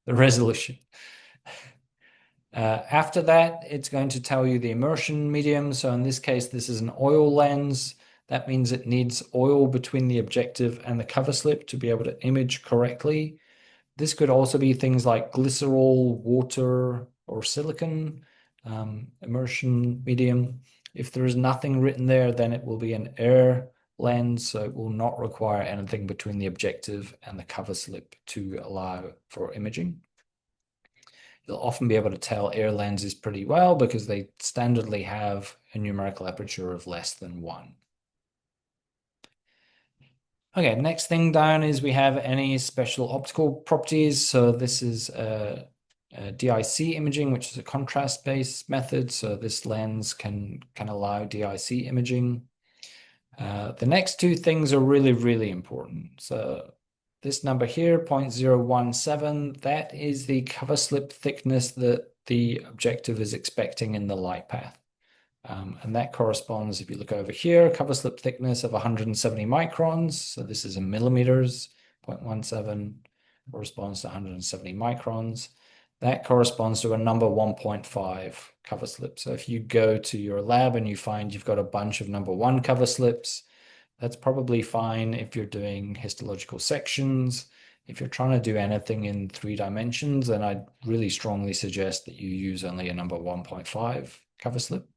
resolution. After that, it's going to tell you the immersion medium. So in this case, this is an oil lens. That means it needs oil between the objective and the cover slip to be able to image correctly. This could also be things like glycerol, water, or silicon immersion medium. If there is nothing written there, then it will be an air lens, so it will not require anything between the objective and the cover slip to allow for imaging. You'll often be able to tell air lenses pretty well because they standardly have a numerical aperture of less than 1. Okay, next thing down is we have any special optical properties. So this is DIC imaging, which is a contrast-based method. So this lens can allow DIC imaging. The next two things are really, really important. So this number here, 0.017, that is the cover slip thickness that the objective is expecting in the light path. And that corresponds, if you look over here, cover slip thickness of 170 microns. So this is in millimeters, 0.17 corresponds to 170 microns. That corresponds to a number 1.5 cover slip. So if you go to your lab and you find you've got a bunch of number 1 cover slips, that's probably fine if you're doing histological sections. If you're trying to do anything in 3 dimensions, then I'd really strongly suggest that you use only a number 1.5 cover slip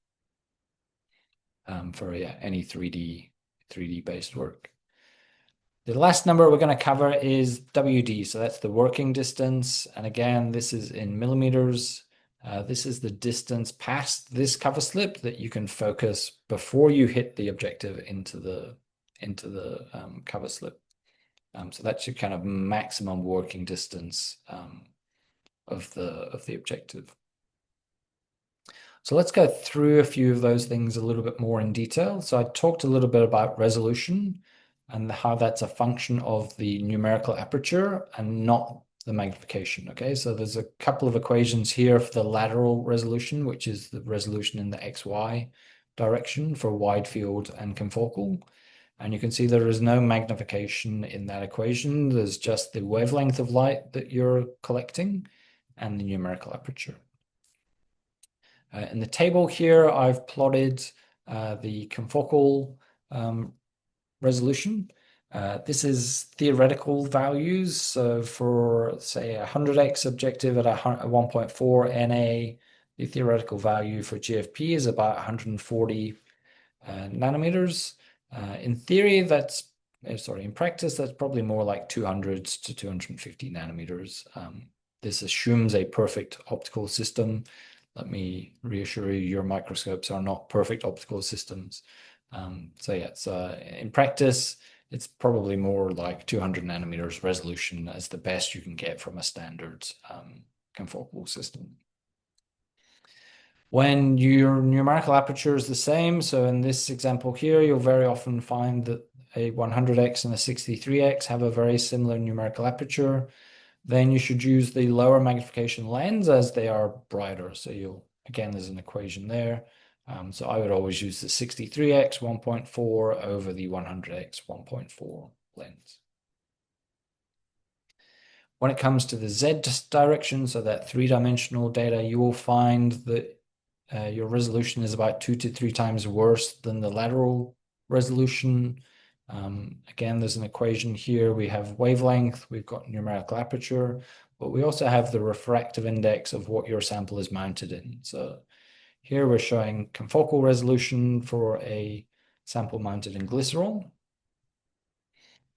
for any 3D based work. The last number we're going to cover is WD, so that's the working distance. And again, this is in millimeters. This is the distance past this cover slip that you can focus before you hit the objective into the cover slip. So that's your kind of maximum working distance of the objective. So let's go through a few of those things a little bit more in detail. So I talked a little bit about resolution and how that's a function of the numerical aperture and not the magnification. Okay, so there's a couple of equations here for the lateral resolution, which is the resolution in the XY direction for wide field and confocal. And you can see there is no magnification in that equation. There's just the wavelength of light that you're collecting and the numerical aperture. In the table here, I've plotted the confocal resolution. This is theoretical values. So for, say, a 100x objective at a 1.4 NA, the theoretical value for GFP is about 140 nanometers. In theory, in practice, that's probably more like 200 to 250 nanometers. This assumes a perfect optical system. let me reassure you, your microscopes are not perfect optical systems. So yeah, in practice, it's probably more like 200 nanometers resolution as the best you can get from a standard confocal system. When your numerical aperture is the same, so in this example here, you'll very often find that a 100x and a 63x have a very similar numerical aperture. Then you should use the lower magnification lens as they are brighter. So again, there's an equation there. So I would always use the 63x 1.4 over the 100x 1.4 lens. When it comes to the Z direction, so that three-dimensional data, you will find that your resolution is about 2 to 3 times worse than the lateral resolution. Again, there's an equation here. We have wavelength, we've got numerical aperture, but we also have the refractive index of what your sample is mounted in. So here we're showing confocal resolution for a sample mounted in glycerol.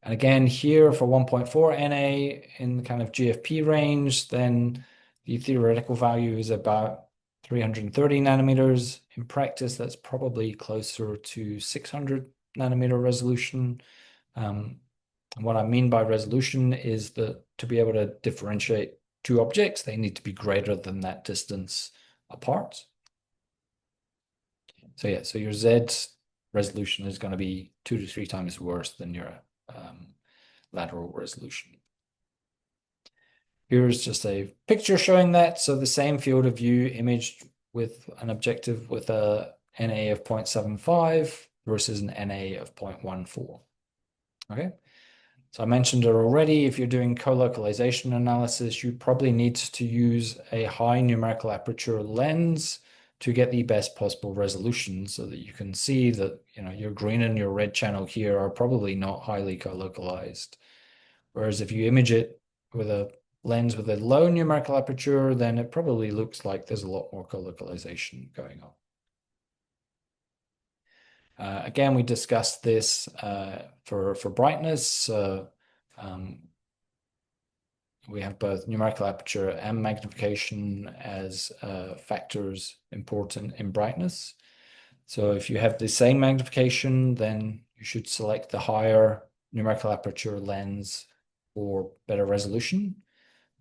And again, here for 1.4 Na in the kind of GFP range, then the theoretical value is about 330 nanometers. In practice, that's probably closer to 600 nanometer resolution. And what I mean by resolution is that to be able to differentiate two objects, they need to be greater than that distance apart. So yeah, so your Z resolution is going to be 2 to 3 times worse than your lateral resolution. Here's just a picture showing that. So the same field of view imaged with an objective with a NA of 0.75 versus an NA of 0.14. Okay. So I mentioned it already, if you're doing colocalization analysis, you probably need to use a high numerical aperture lens to get the best possible resolution so that you can see that your green and your red channel here are probably not highly colocalized. Whereas if you image it with a lens with a low numerical aperture, then it probably looks like there's a lot more colocalization going on. Again, we discussed this for brightness. We have both numerical aperture and magnification as factors important in brightness. So if you have the same magnification, then you should select the higher numerical aperture lens for better resolution.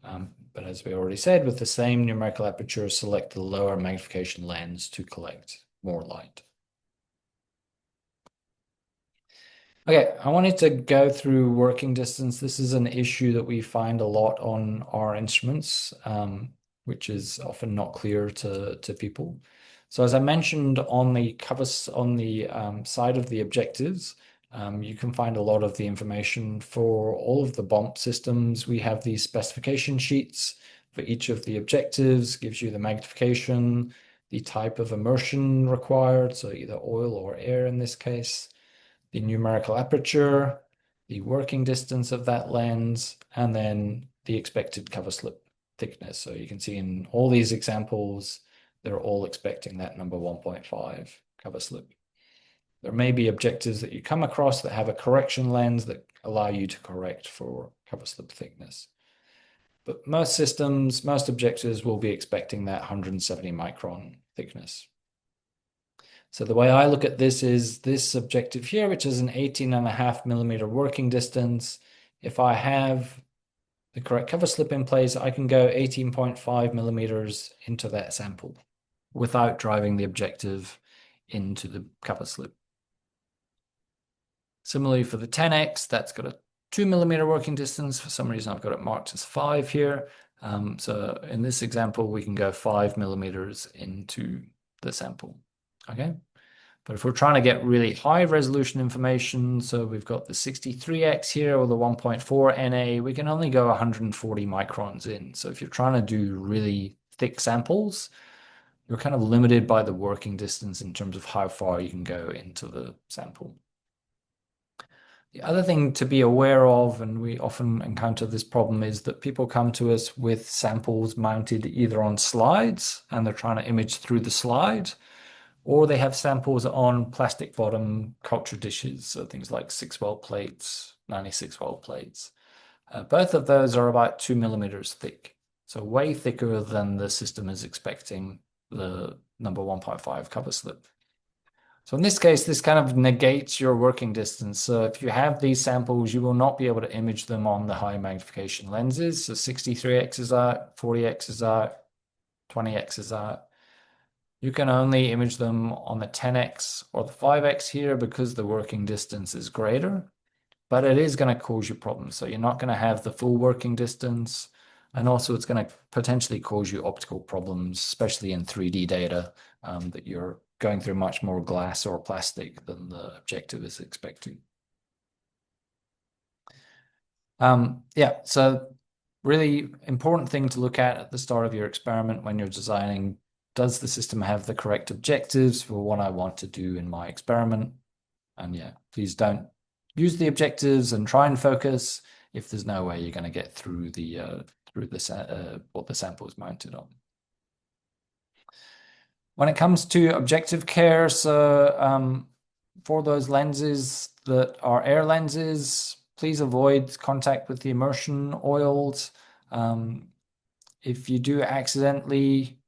But as we already said, with the same numerical aperture, select the lower magnification lens to collect more light. Okay, I wanted to go through working distance. This is an issue that we find a lot on our instruments, which is often not clear to people. So as I mentioned on the covers on the side of the objectives, you can find a lot of the information for all of the BOMP systems. We have these specification sheets for each of the objectives, gives you the magnification, the type of immersion required, so either oil or air in this case, the numerical aperture, the working distance of that lens, and then the expected cover slip thickness. So you can see in all these examples, they're all expecting that number 1.5 cover slip. There may be objectives that you come across that have a correction lens that allow you to correct for cover slip thickness. But most systems, most objectives will be expecting that 170 micron thickness. So the way I look at this is this objective here, which is an 18.5 millimeter working distance. If I have the correct cover slip in place, I can go 18.5 millimeters into that sample without driving the objective into the cover slip. Similarly for the 10x, that's got a 2 millimeter working distance. For some reason, I've got it marked as 5 here. So in this example, we can go 5 millimeters into the sample. Okay, but if we're trying to get really high resolution information, so we've got the 63x here or the 1.4 Na, we can only go 140 microns in. So if you're trying to do really thick samples, you're kind of limited by the working distance in terms of how far you can go into the sample. The other thing to be aware of, and we often encounter this problem, is that people come to us with samples mounted either on slides and they're trying to image through the slide, or they have samples on plastic bottom culture dishes, so things like 6-well plates, 96-well plates. Both of those are about 2 millimeters thick, so way thicker than the system is expecting the number 1.5 cover slip. So in this case, this kind of negates your working distance. So if you have these samples, you will not be able to image them on the high magnification lenses. So 63x is out, 40x is out, 20x is out. You can only image them on the 10x or the 5x here because the working distance is greater, but it is going to cause you problems. So you're not going to have the full working distance. And also it's going to potentially cause you optical problems, especially in 3D data, that you're going through much more glass or plastic than the objective is expecting. Yeah, so really important thing to look at the start of your experiment when you're designing, does the system have the correct objectives for what I want to do in my experiment? And yeah, please don't use the objectives and try and focus if there's no way you're going to get through what the sample is mounted on. When it comes to objective care, so for those lenses that are air lenses, please avoid contact with the immersion oils. If you do accidentally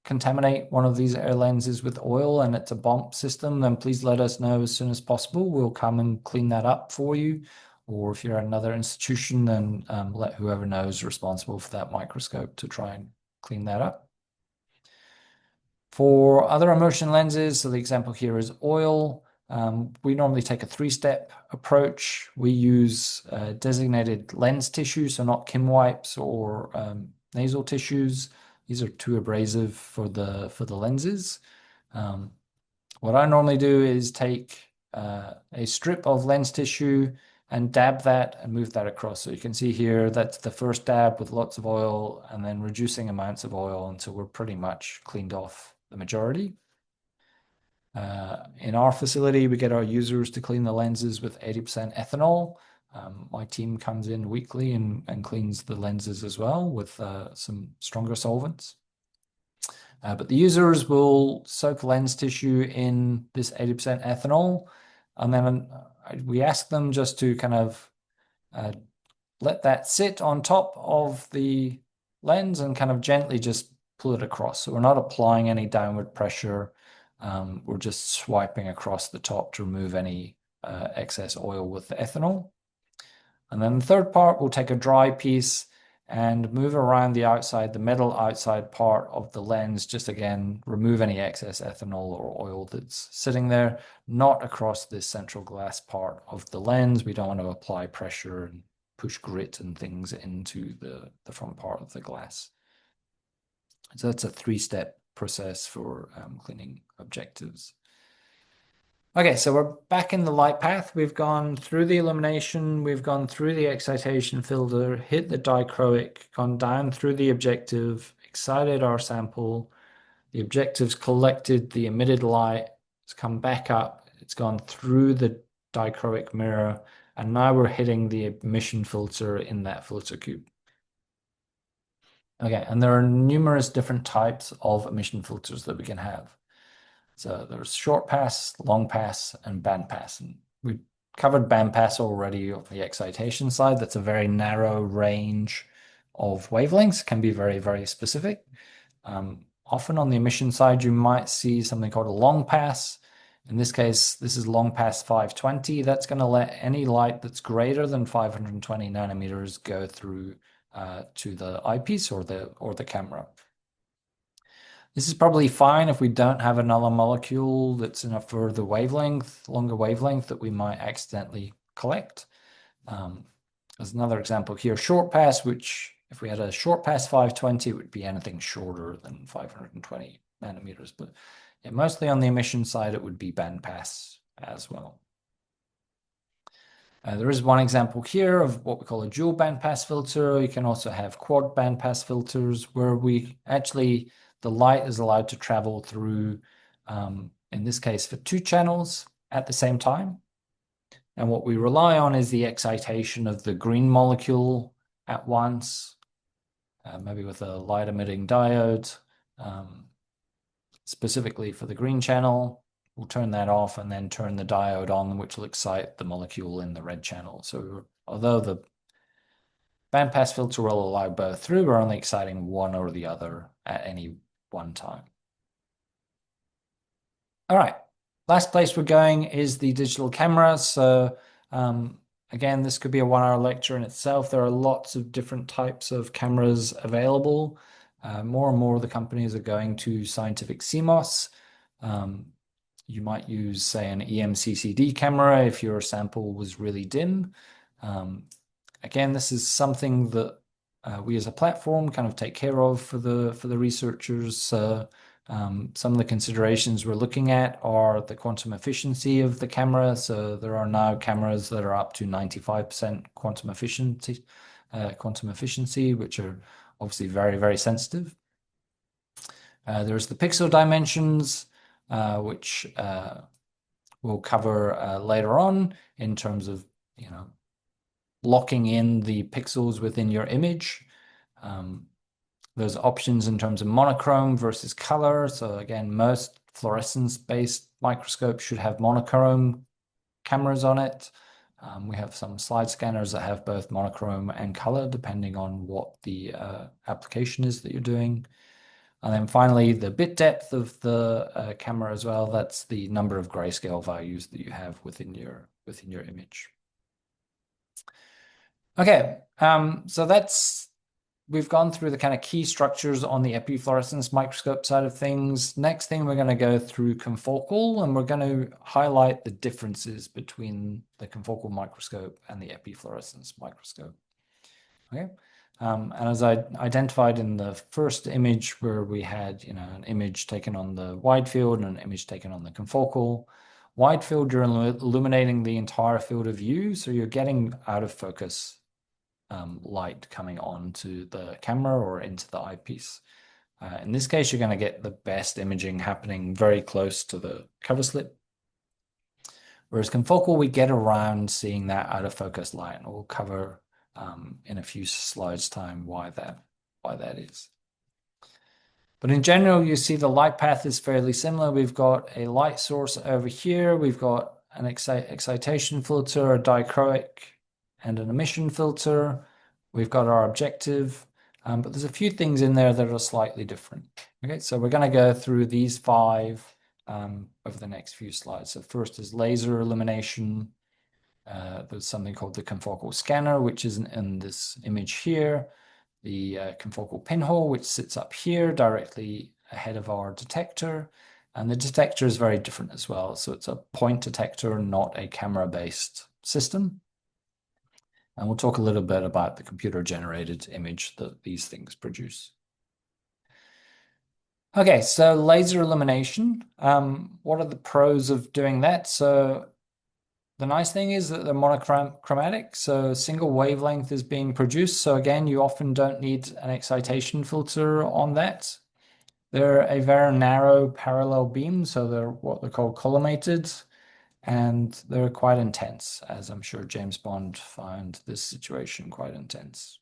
contaminate one of these air lenses with oil and it's a bump system, then please let us know as soon as possible. We'll come and clean that up for you. Or if you're at another institution, then let whoever knows responsible for that microscope to try and clean that up. For other immersion lenses, so the example here is oil. We normally take a three-step approach. We use designated lens tissue, so not Kim wipes or nasal tissues. These are too abrasive for the lenses. What I normally do is take a strip of lens tissue and dab that and move that across. So you can see here, that's the first dab with lots of oil and then reducing amounts of oil until we're pretty much cleaned off the majority. In our facility, we get our users to clean the lenses with 80% ethanol. My team comes in weekly and cleans the lenses as well with some stronger solvents. But the users will soak lens tissue in this 80% ethanol, and then we ask them just to kind of let that sit on top of the lens and kind of gently just pull it across. So we're not applying any downward pressure. We're just swiping across the top to remove any excess oil with the ethanol. And then the third part, we'll take a dry piece and move around the outside, the metal outside part of the lens, just again, remove any excess ethanol or oil that's sitting there, not across this central glass part of the lens. We don't want to apply pressure and push grit and things into the front part of the glass. So that's a three-step process for cleaning objectives. Okay, so we're back in the light path. We've gone through the illumination, we've gone through the excitation filter, hit the dichroic, gone down through the objective, excited our sample. The objective's collected the emitted light, it's come back up, it's gone through the dichroic mirror, and now we're hitting the emission filter in that filter cube. Okay, and there are numerous different types of emission filters that we can have. So there's short pass, long pass, and band pass. And we covered band pass already on the excitation side. That's a very narrow range of wavelengths, can be very, very specific. Often on the emission side, you might see something called a long pass. In this case, this is long pass 520. That's going to let any light that's greater than 520 nanometers go through to the eyepiece or the camera. This is probably fine if we don't have another molecule that's in a further wavelength, longer wavelength that we might accidentally collect. There's another example here, short pass, which if we had a short pass 520, it would be anything shorter than 520 nanometers. But yeah, mostly on the emission side, it would be band pass as well. There is one example here of what we call a dual bandpass filter. You can also have quad bandpass filters where we actually, the light is allowed to travel through, in this case, for 2 channels at the same time. And what we rely on is the excitation of the green molecule at once, maybe with a light emitting diode, specifically for the green channel. We'll turn that off and then turn the diode on, which will excite the molecule in the red channel. So although the bandpass filter will allow both through, we're only exciting one or the other at any one time. All right, last place we're going is the digital camera. So again, this could be a 1 hour lecture in itself. There are lots of different types of cameras available. More and more of the companies are going to scientific CMOS. You might use, say, an EMCCD camera if your sample was really dim. Again, this is something that we as a platform kind of take care of for the researchers. Some of the considerations we're looking at are the quantum efficiency of the camera. So there are now cameras that are up to 95% quantum efficiency, which are obviously very, very sensitive. There's the pixel dimensions, which we'll cover later on in terms of, locking in the pixels within your image. There's options in terms of monochrome versus color. So again, most fluorescence-based microscopes should have monochrome cameras on it. We have some slide scanners that have both monochrome and color, depending on what the application is that you're doing. And then finally, the bit depth of the camera as well. That's the number of grayscale values that you have within your image. Okay, so we've gone through the kind of key structures on the epifluorescence microscope side of things. Next thing, we're going to go through confocal, and we're going to highlight the differences between the confocal microscope and the epifluorescence microscope. Okay, and as I identified in the first image where we had, an image taken on the wide field and an image taken on the confocal. Wide field, you're illuminating the entire field of view, so you're getting out of focus light coming onto the camera or into the eyepiece. In this case, you're going to get the best imaging happening very close to the cover slip. Whereas confocal, we get around seeing that out of focus light, and we'll cover in a few slides' time why that is. But in general, you see the light path is fairly similar. We've got a light source over here. We've got an excitation filter, a dichroic, and an emission filter. We've got our objective, but there's a few things in there that are slightly different. Okay, so we're going to go through these 5 over the next few slides. So first is laser illumination. There's something called the confocal scanner, which is in this image here. The confocal pinhole, which sits up here directly ahead of our detector. And the detector is very different as well. So it's a point detector, not a camera-based system. And we'll talk a little bit about the computer-generated image that these things produce. Okay, so laser illumination. What are the pros of doing that? So the nice thing is that they're monochromatic, so single wavelength is being produced. So again, you often don't need an excitation filter on that. They're a very narrow parallel beam, so they're what they're called collimated. And they're quite intense, as I'm sure James Bond found this situation quite intense.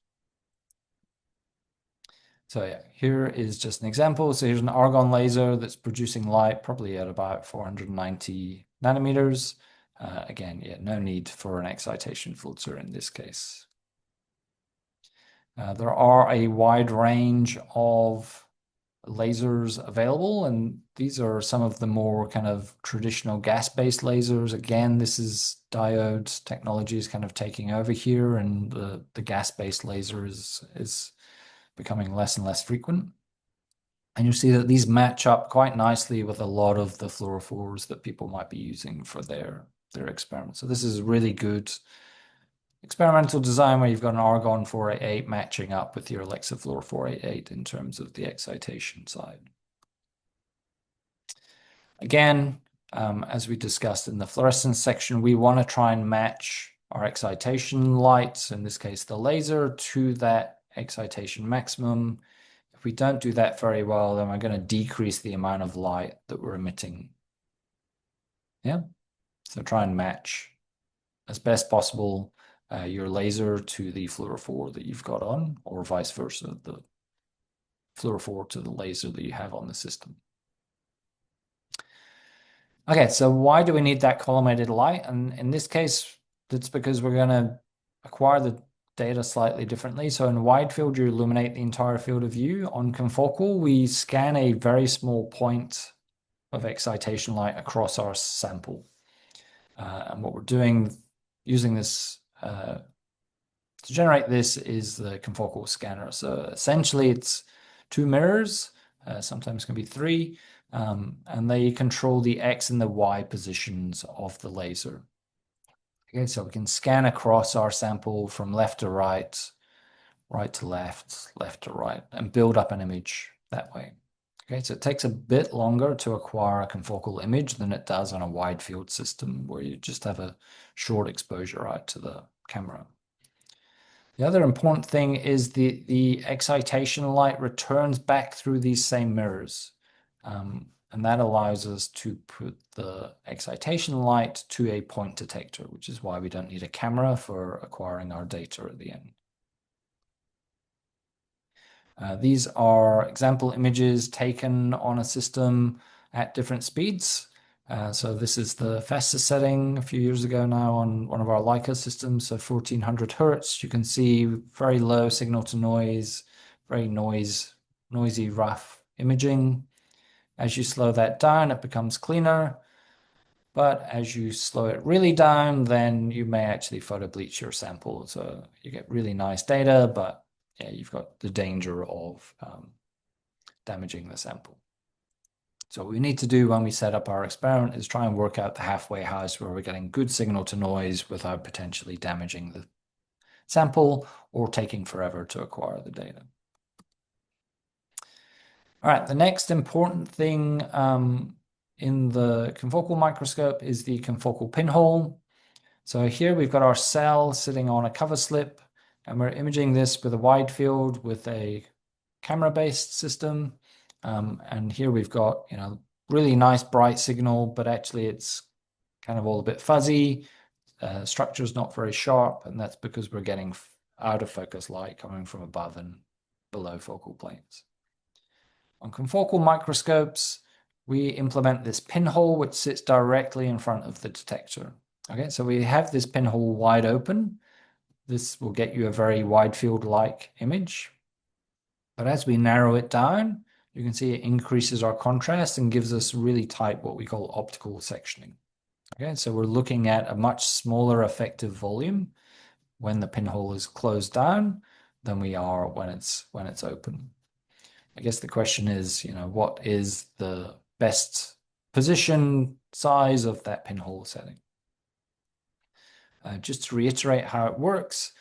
So yeah, here is just an example. So here's an argon laser that's producing light probably at about 490 nanometers. Again, yeah, no need for an excitation filter in this case. There are a wide range of lasers available, and these are some of the more kind of traditional gas-based lasers. Again, this is diode technology is kind of taking over here, and the gas-based laser is becoming less and less frequent. And you see that these match up quite nicely with a lot of the fluorophores that people might be using for their experiments. So this is really good experimental design where you've got an argon 488 matching up with your Alexa fluor 488 in terms of the excitation side. Again, as we discussed in the fluorescence section, we want to try and match our excitation lights, in this case the laser, to that excitation maximum. If we don't do that very well, then we're going to decrease the amount of light that we're emitting. Yeah, so try and match as best possible your laser to the fluorophore that you've got on, or vice versa, the fluorophore to the laser that you have on the system. Okay, so why do we need that collimated light? And in this case, that's because we're going to acquire the data slightly differently. So in wide field, you illuminate the entire field of view. On confocal, we scan a very small point of excitation light across our sample. And what we're doing using this to generate this is the confocal scanner. So essentially it's two mirrors, sometimes can be three, and they control the X and the Y positions of the laser. Okay, so we can scan across our sample from left to right, right to left, left to right, and build up an image that way. Okay, so it takes a bit longer to acquire a confocal image than it does on a wide field system where you just have a short exposure right to the camera. The other important thing is the excitation light returns back through these same mirrors. And that allows us to put the excitation light to a point detector, which is why we don't need a camera for acquiring our data at the end. These are example images taken on a system at different speeds. So this is the fastest setting a few years ago now on one of our Leica systems, so 1400 Hertz. You can see very low signal to noise, very noisy, rough imaging. As you slow that down, it becomes cleaner. But as you slow it really down, then you may actually photo bleach your sample. So you get really nice data, but yeah, you've got the danger of damaging the sample. So what we need to do when we set up our experiment is try and work out the halfway house where we're getting good signal to noise without potentially damaging the sample or taking forever to acquire the data. All right, the next important thing in the confocal microscope is the confocal pinhole. So here we've got our cell sitting on a cover slip, and we're imaging this with a wide field with a camera-based system. And here we've got, really nice bright signal, but actually it's kind of all a bit fuzzy. Structure's not very sharp, and that's because we're getting out of focus light coming from above and below focal planes. On confocal microscopes, we implement this pinhole, which sits directly in front of the detector. Okay, so we have this pinhole wide open. This will get you a very wide field-like image. But as we narrow it down, you can see it increases our contrast and gives us really tight, what we call optical sectioning. Okay, so we're looking at a much smaller effective volume when the pinhole is closed down than we are when it's open. I guess the question is, what is the best position size of that pinhole setting? Just to reiterate how it works,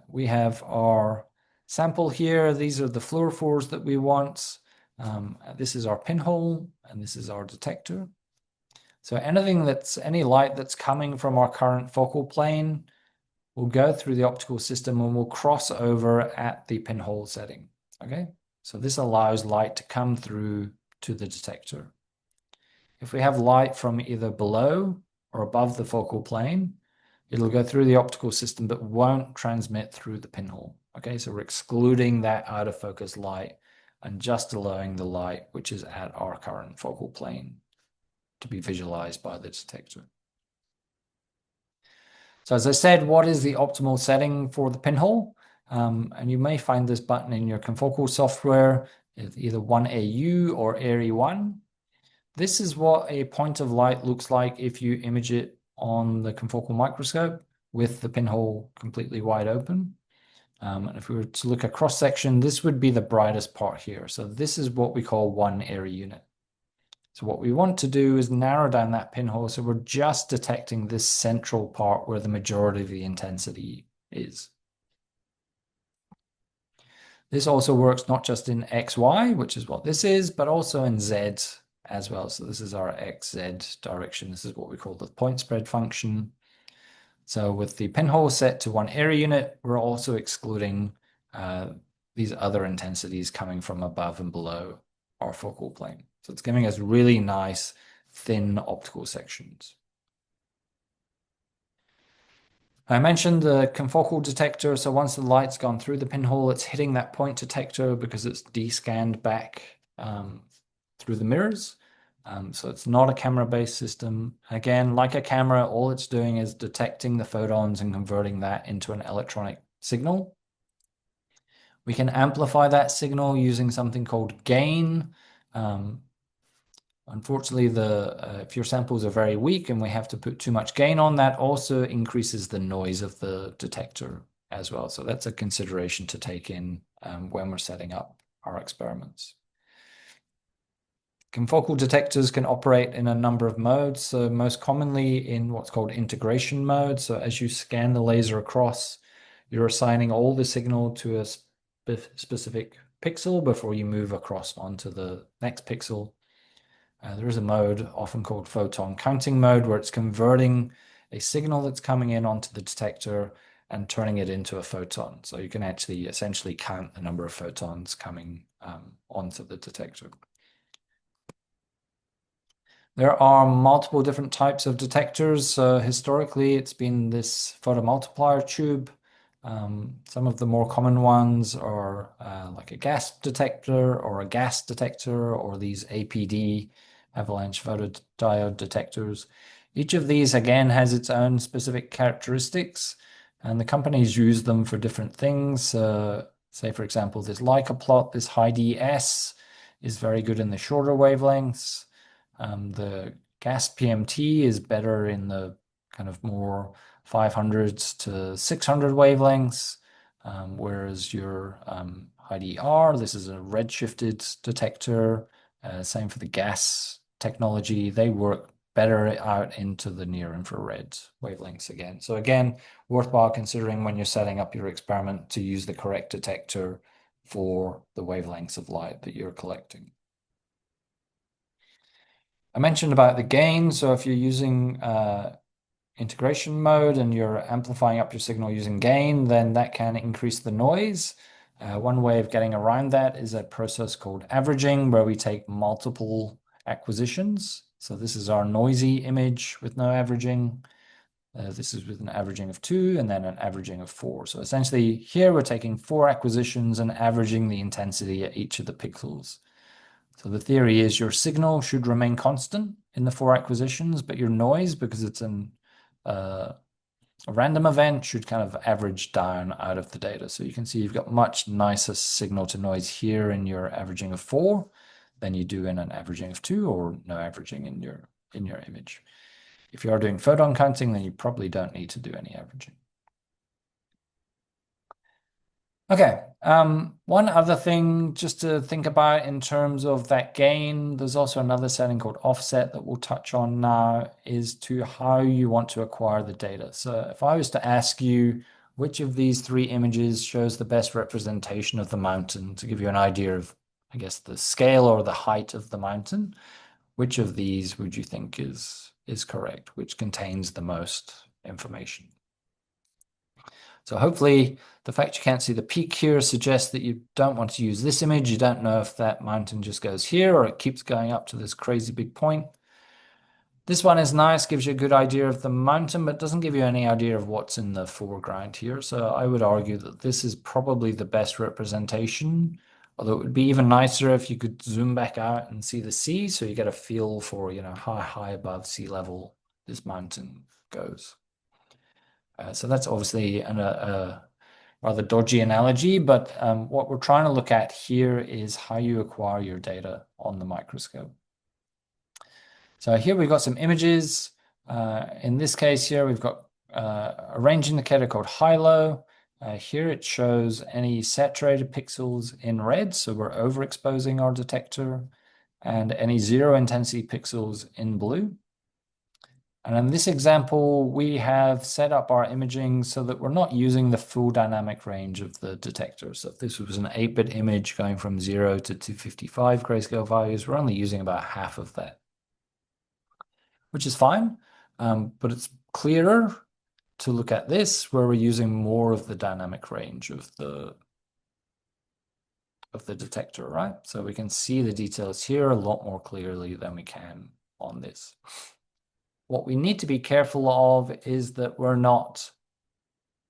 we have our sample here. These are the fluorophores that we want. This is our pinhole, and this is our detector. So any light that's coming from our current focal plane will go through the optical system and will cross over at the pinhole setting. Okay, so this allows light to come through to the detector. If we have light from either below or above the focal plane, it'll go through the optical system but won't transmit through the pinhole. Okay, so we're excluding that out of focus light and just allowing the light which is at our current focal plane to be visualized by the detector. So as I said, what is the optimal setting for the pinhole? And you may find this button in your confocal software, either 1AU or ARRI1. This is what a point of light looks like if you image it on the confocal microscope with the pinhole completely wide open. And if we were to look at cross section, this would be the brightest part here. So this is what we call 1 ARRI unit. So what we want to do is narrow down that pinhole so we're just detecting this central part where the majority of the intensity is. This also works not just in XY, which is what this is, but also in Z as well. So this is our XZ direction. This is what we call the point spread function. So with the pinhole set to 1 ARRI unit, we're also excluding these other intensities coming from above and below our focal plane. So it's giving us really nice, thin optical sections. I mentioned the confocal detector. So once the light's gone through the pinhole, it's hitting that point detector because it's descanned back through the mirrors. So it's not a camera-based system. Again, like a camera, all it's doing is detecting the photons and converting that into an electronic signal. We can amplify that signal using something called gain. Unfortunately, if your samples are very weak and we have to put too much gain on, that also increases the noise of the detector as well. So that's a consideration to take in when we're setting up our experiments. Confocal detectors can operate in a number of modes. So most commonly in what's called integration mode. So as you scan the laser across, you're assigning all the signal to a specific pixel before you move across onto the next pixel. There is a mode often called photon counting mode where it's converting a signal that's coming in onto the detector and turning it into a photon. So you can actually essentially count the number of photons coming onto the detector. There are multiple different types of detectors. Historically, it's been this photomultiplier tube. Some of the more common ones are like a gas detector or a gas detector or these APD, avalanche photodiode detectors. Each of these, again, has its own specific characteristics, and the companies use them for different things. Say, for example, this Leica plot, this high DS, is very good in the shorter wavelengths. The gas PMT is better in the kind of more 500s to 600 wavelengths, whereas your IDR, this is a redshifted detector. Same for the gas technology. They work better out into the near infrared wavelengths again. So again, worthwhile considering when you're setting up your experiment to use the correct detector for the wavelengths of light that you're collecting. I mentioned about the gain. So if you're using integration mode and you're amplifying up your signal using gain, then that can increase the noise. One way of getting around that is a process called averaging, where we take multiple acquisitions. So this is our noisy image with no averaging. This is with an averaging of 2 and then an averaging of 4. So essentially here we're taking 4 acquisitions and averaging the intensity at each of the pixels. So the theory is your signal should remain constant in the 4 acquisitions, but your noise, because it's a random event, should kind of average down out of the data. So you can see you've got much nicer signal to noise here in your averaging of 4 than you do in an averaging of 2 or no averaging in your image. If you are doing photon counting, then you probably don't need to do any averaging. Okay, one other thing just to think about in terms of that gain, there's also another setting called offset that we'll touch on now, is to how you want to acquire the data. So if I was to ask you which of these 3 images shows the best representation of the mountain, to give you an idea of, I guess, the scale or the height of the mountain, which of these would you think is correct, which contains the most information? So hopefully the fact you can't see the peak here suggests that you don't want to use this image. You don't know if that mountain just goes here or it keeps going up to this crazy big point. This one is nice, gives you a good idea of the mountain, but doesn't give you any idea of what's in the foreground here. So I would argue that this is probably the best representation, although it would be even nicer if you could zoom back out and see the sea so you get a feel for, how high above sea level this mountain goes. So that's obviously a rather dodgy analogy, but what we're trying to look at here is how you acquire your data on the microscope. So here we've got some images. In this case here, we've got a range indicator called high-low. Here it shows any saturated pixels in red, so we're overexposing our detector, and any zero intensity pixels in blue. And in this example, we have set up our imaging so that we're not using the full dynamic range of the detector. So if this was an 8-bit image going from 0 to 255 grayscale values, we're only using about half of that, which is fine. But it's clearer to look at this where we're using more of the dynamic range of the detector, right? So we can see the details here a lot more clearly than we can on this. What we need to be careful of is that we're not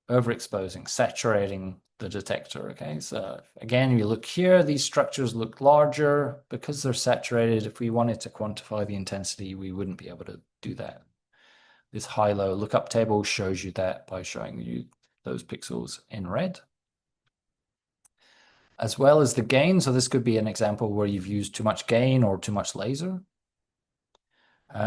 overexposing, saturating the detector, okay? So again, you look here, these structures look larger because they're saturated. If we wanted to quantify the intensity, we wouldn't be able to do that. This high-low lookup table shows you that by showing you those pixels in red, as well as the gain. So this could be an example where you've used too much gain or too much laser.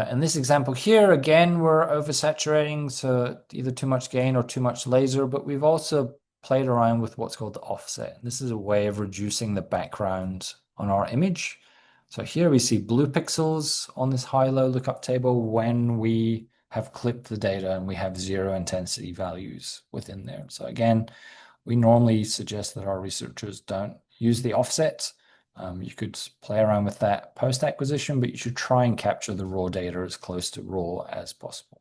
In this example here, again, we're oversaturating, so either too much gain or too much laser, but we've also played around with what's called the offset. This is a way of reducing the background on our image. So here we see blue pixels on this high-low lookup table when we have clipped the data and we have 0 intensity values within there. So again, we normally suggest that our researchers don't use the offset. You could play around with that post-acquisition, but you should try and capture the raw data as close to raw as possible.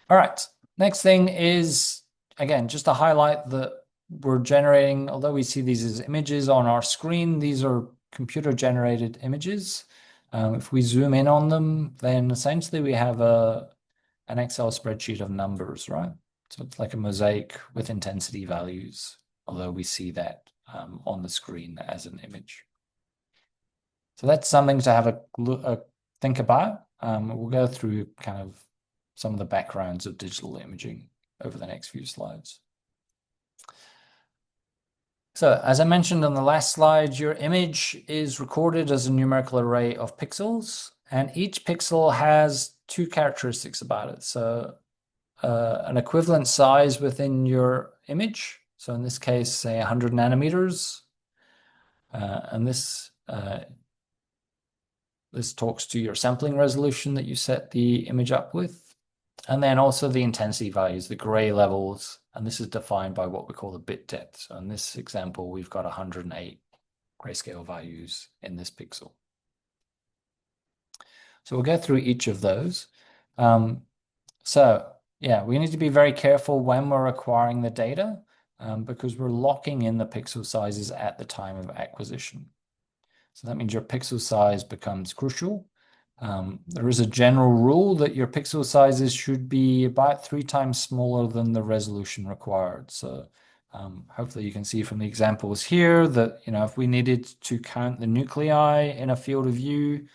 All right, next thing is, again, just to highlight that we're generating, although we see these as images on our screen, these are computer-generated images. If we zoom in on them, then essentially we have an Excel spreadsheet of numbers, right? So it's like a mosaic with intensity values, although we see that on the screen as an image. So that's something to have a think about. We'll go through kind of some of the backgrounds of digital imaging over the next few slides. So as I mentioned on the last slide, your image is recorded as a numerical array of pixels, and each pixel has two characteristics about it. So an equivalent size within your image. So in this case, say 100 nanometers. And this talks to your sampling resolution that you set the image up with. And then also the intensity values, the gray levels. And this is defined by what we call the bit depth. So in this example, we've got 108 grayscale values in this pixel. So we'll go through each of those. So yeah, we need to be very careful when we're acquiring the data because we're locking in the pixel sizes at the time of acquisition. So that means your pixel size becomes crucial. There is a general rule that your pixel sizes should be about 3 times smaller than the resolution required. So hopefully you can see from the examples here that, you know, if we needed to count the nuclei in a field of view,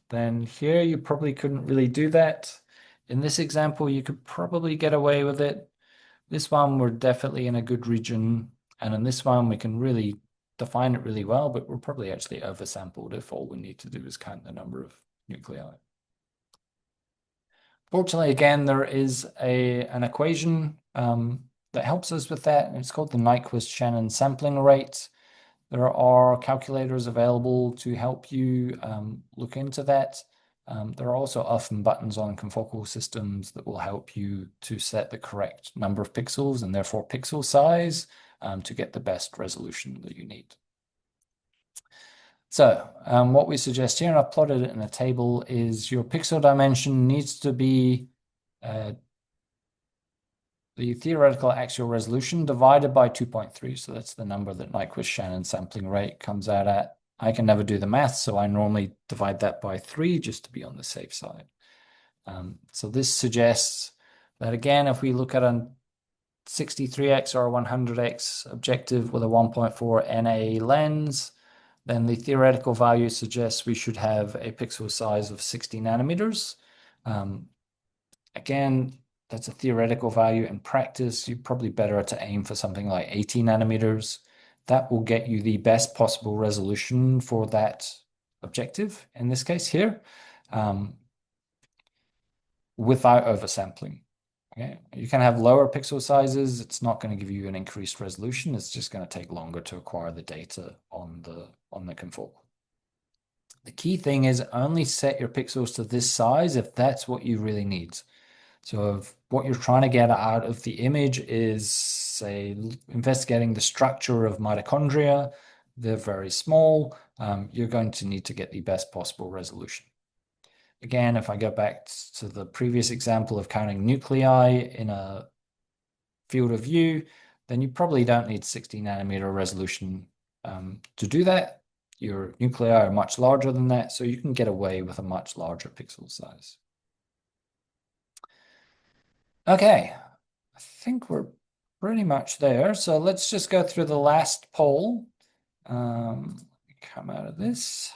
then here you probably couldn't really do that. In this example, you could probably get away with it. This one, we're definitely in a good region. And in this one, we can really define it really well, but we're probably actually oversampled if all we need to do is count the number of nuclei. Fortunately, again, there is an equation that helps us with that. It's called the Nyquist-Shannon sampling rate. There are calculators available to help you look into that. There are also often buttons on confocal systems that will help you to set the correct number of pixels and therefore pixel size to get the best resolution that you need. So what we suggest here, and I've plotted it in a table, is your pixel dimension needs to be the theoretical axial resolution divided by 2.3. So that's the number that Nyquist-Shannon sampling rate comes out at. I can never do the math, so I normally divide that by 3 just to be on the safe side. So this suggests that, again, if we look at a 63x or a 100x objective with a 1.4 NA lens, then the theoretical value suggests we should have a pixel size of 60 nanometers. Again, that's a theoretical value. In practice, you're probably better to aim for something like 80 nanometers. That will get you the best possible resolution for that objective, in this case here, without oversampling. Okay? You can have lower pixel sizes. It's not going to give you an increased resolution. It's just going to take longer to acquire the data on the confocal. The key thing is only set your pixels to this size if that's what you really need. So if what you're trying to get out of the image is, say, investigating the structure of mitochondria, they're very small, you're going to need to get the best possible resolution. Again, if I go back to the previous example of counting nuclei in a field of view, then you probably don't need 60 nanometer resolution to do that. Your nuclei are much larger than that, so you can get away with a much larger pixel size. Okay, I think we're pretty much there. So let's just go through the last poll. Come out of this.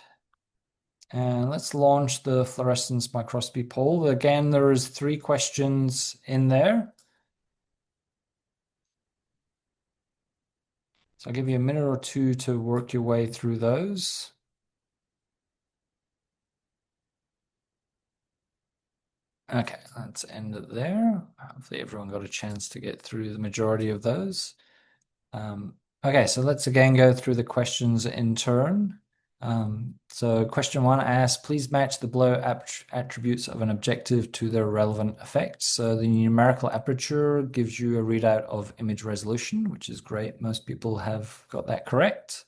And let's launch the fluorescence microscopy poll. Again, there is 3 questions in there. So I'll give you a minute or two to work your way through those. Okay, let's end it there. Hopefully everyone got a chance to get through the majority of those. Okay, so let's again go through the questions in turn. So question one asks, please match the below attributes of an objective to their relevant effects. So the numerical aperture gives you a readout of image resolution, which is great. Most people have got that correct.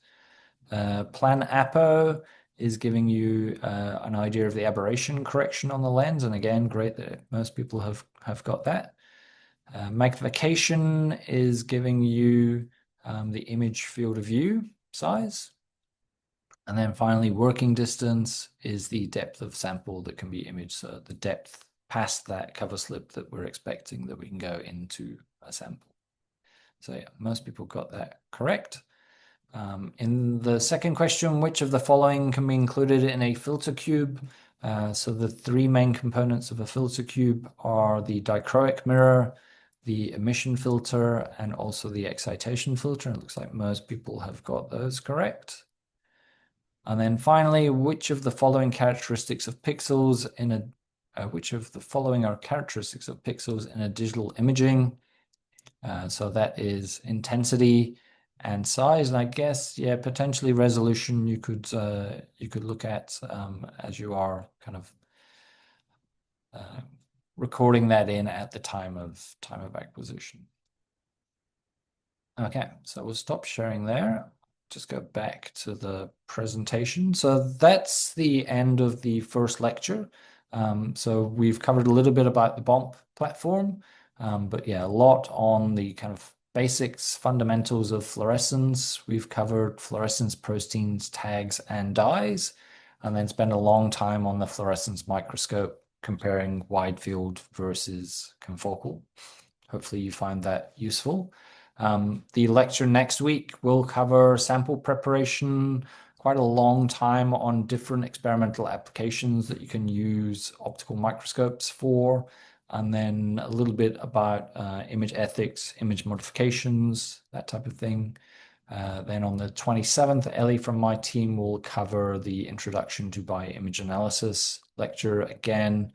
Plan apo is giving you an idea of the aberration correction on the lens. And again, great that most people have got that. Magnification is giving you the image field of view size. And then finally, working distance is the depth of sample that can be imaged. So the depth past that cover slip that we're expecting that we can go into a sample. So yeah, most people got that correct. In the second question, which of the following can be included in a filter cube? So the three main components of a filter cube are the dichroic mirror, the emission filter, and also the excitation filter. It looks like most people have got those correct. And then finally, which of the following characteristics of pixels in a which of the following are characteristics of pixels in a digital imaging? So that is intensity and size, and I guess yeah, potentially resolution you could look at as you are kind of recording that in at the time of acquisition. Okay, so we'll stop sharing there. Just go back to the presentation. So that's the end of the first lecture. So we've covered a little bit about the BOMP platform, but yeah, a lot on the kind of basics, fundamentals of fluorescence. We've covered fluorescence proteins, tags, and dyes, and then spent a long time on the fluorescence microscope comparing wide field versus confocal. Hopefully you find that useful. The lecture next week will cover sample preparation, quite a long time on different experimental applications that you can use optical microscopes for, and then a little bit about image ethics, image modifications, that type of thing. Then on the 27th, Ellie from my team will cover the Introduction to Bioimage Analysis lecture again,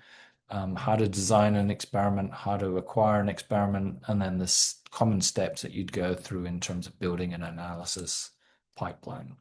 how to design an experiment, how to acquire an experiment, and then the common steps that you'd go through in terms of building an analysis pipeline.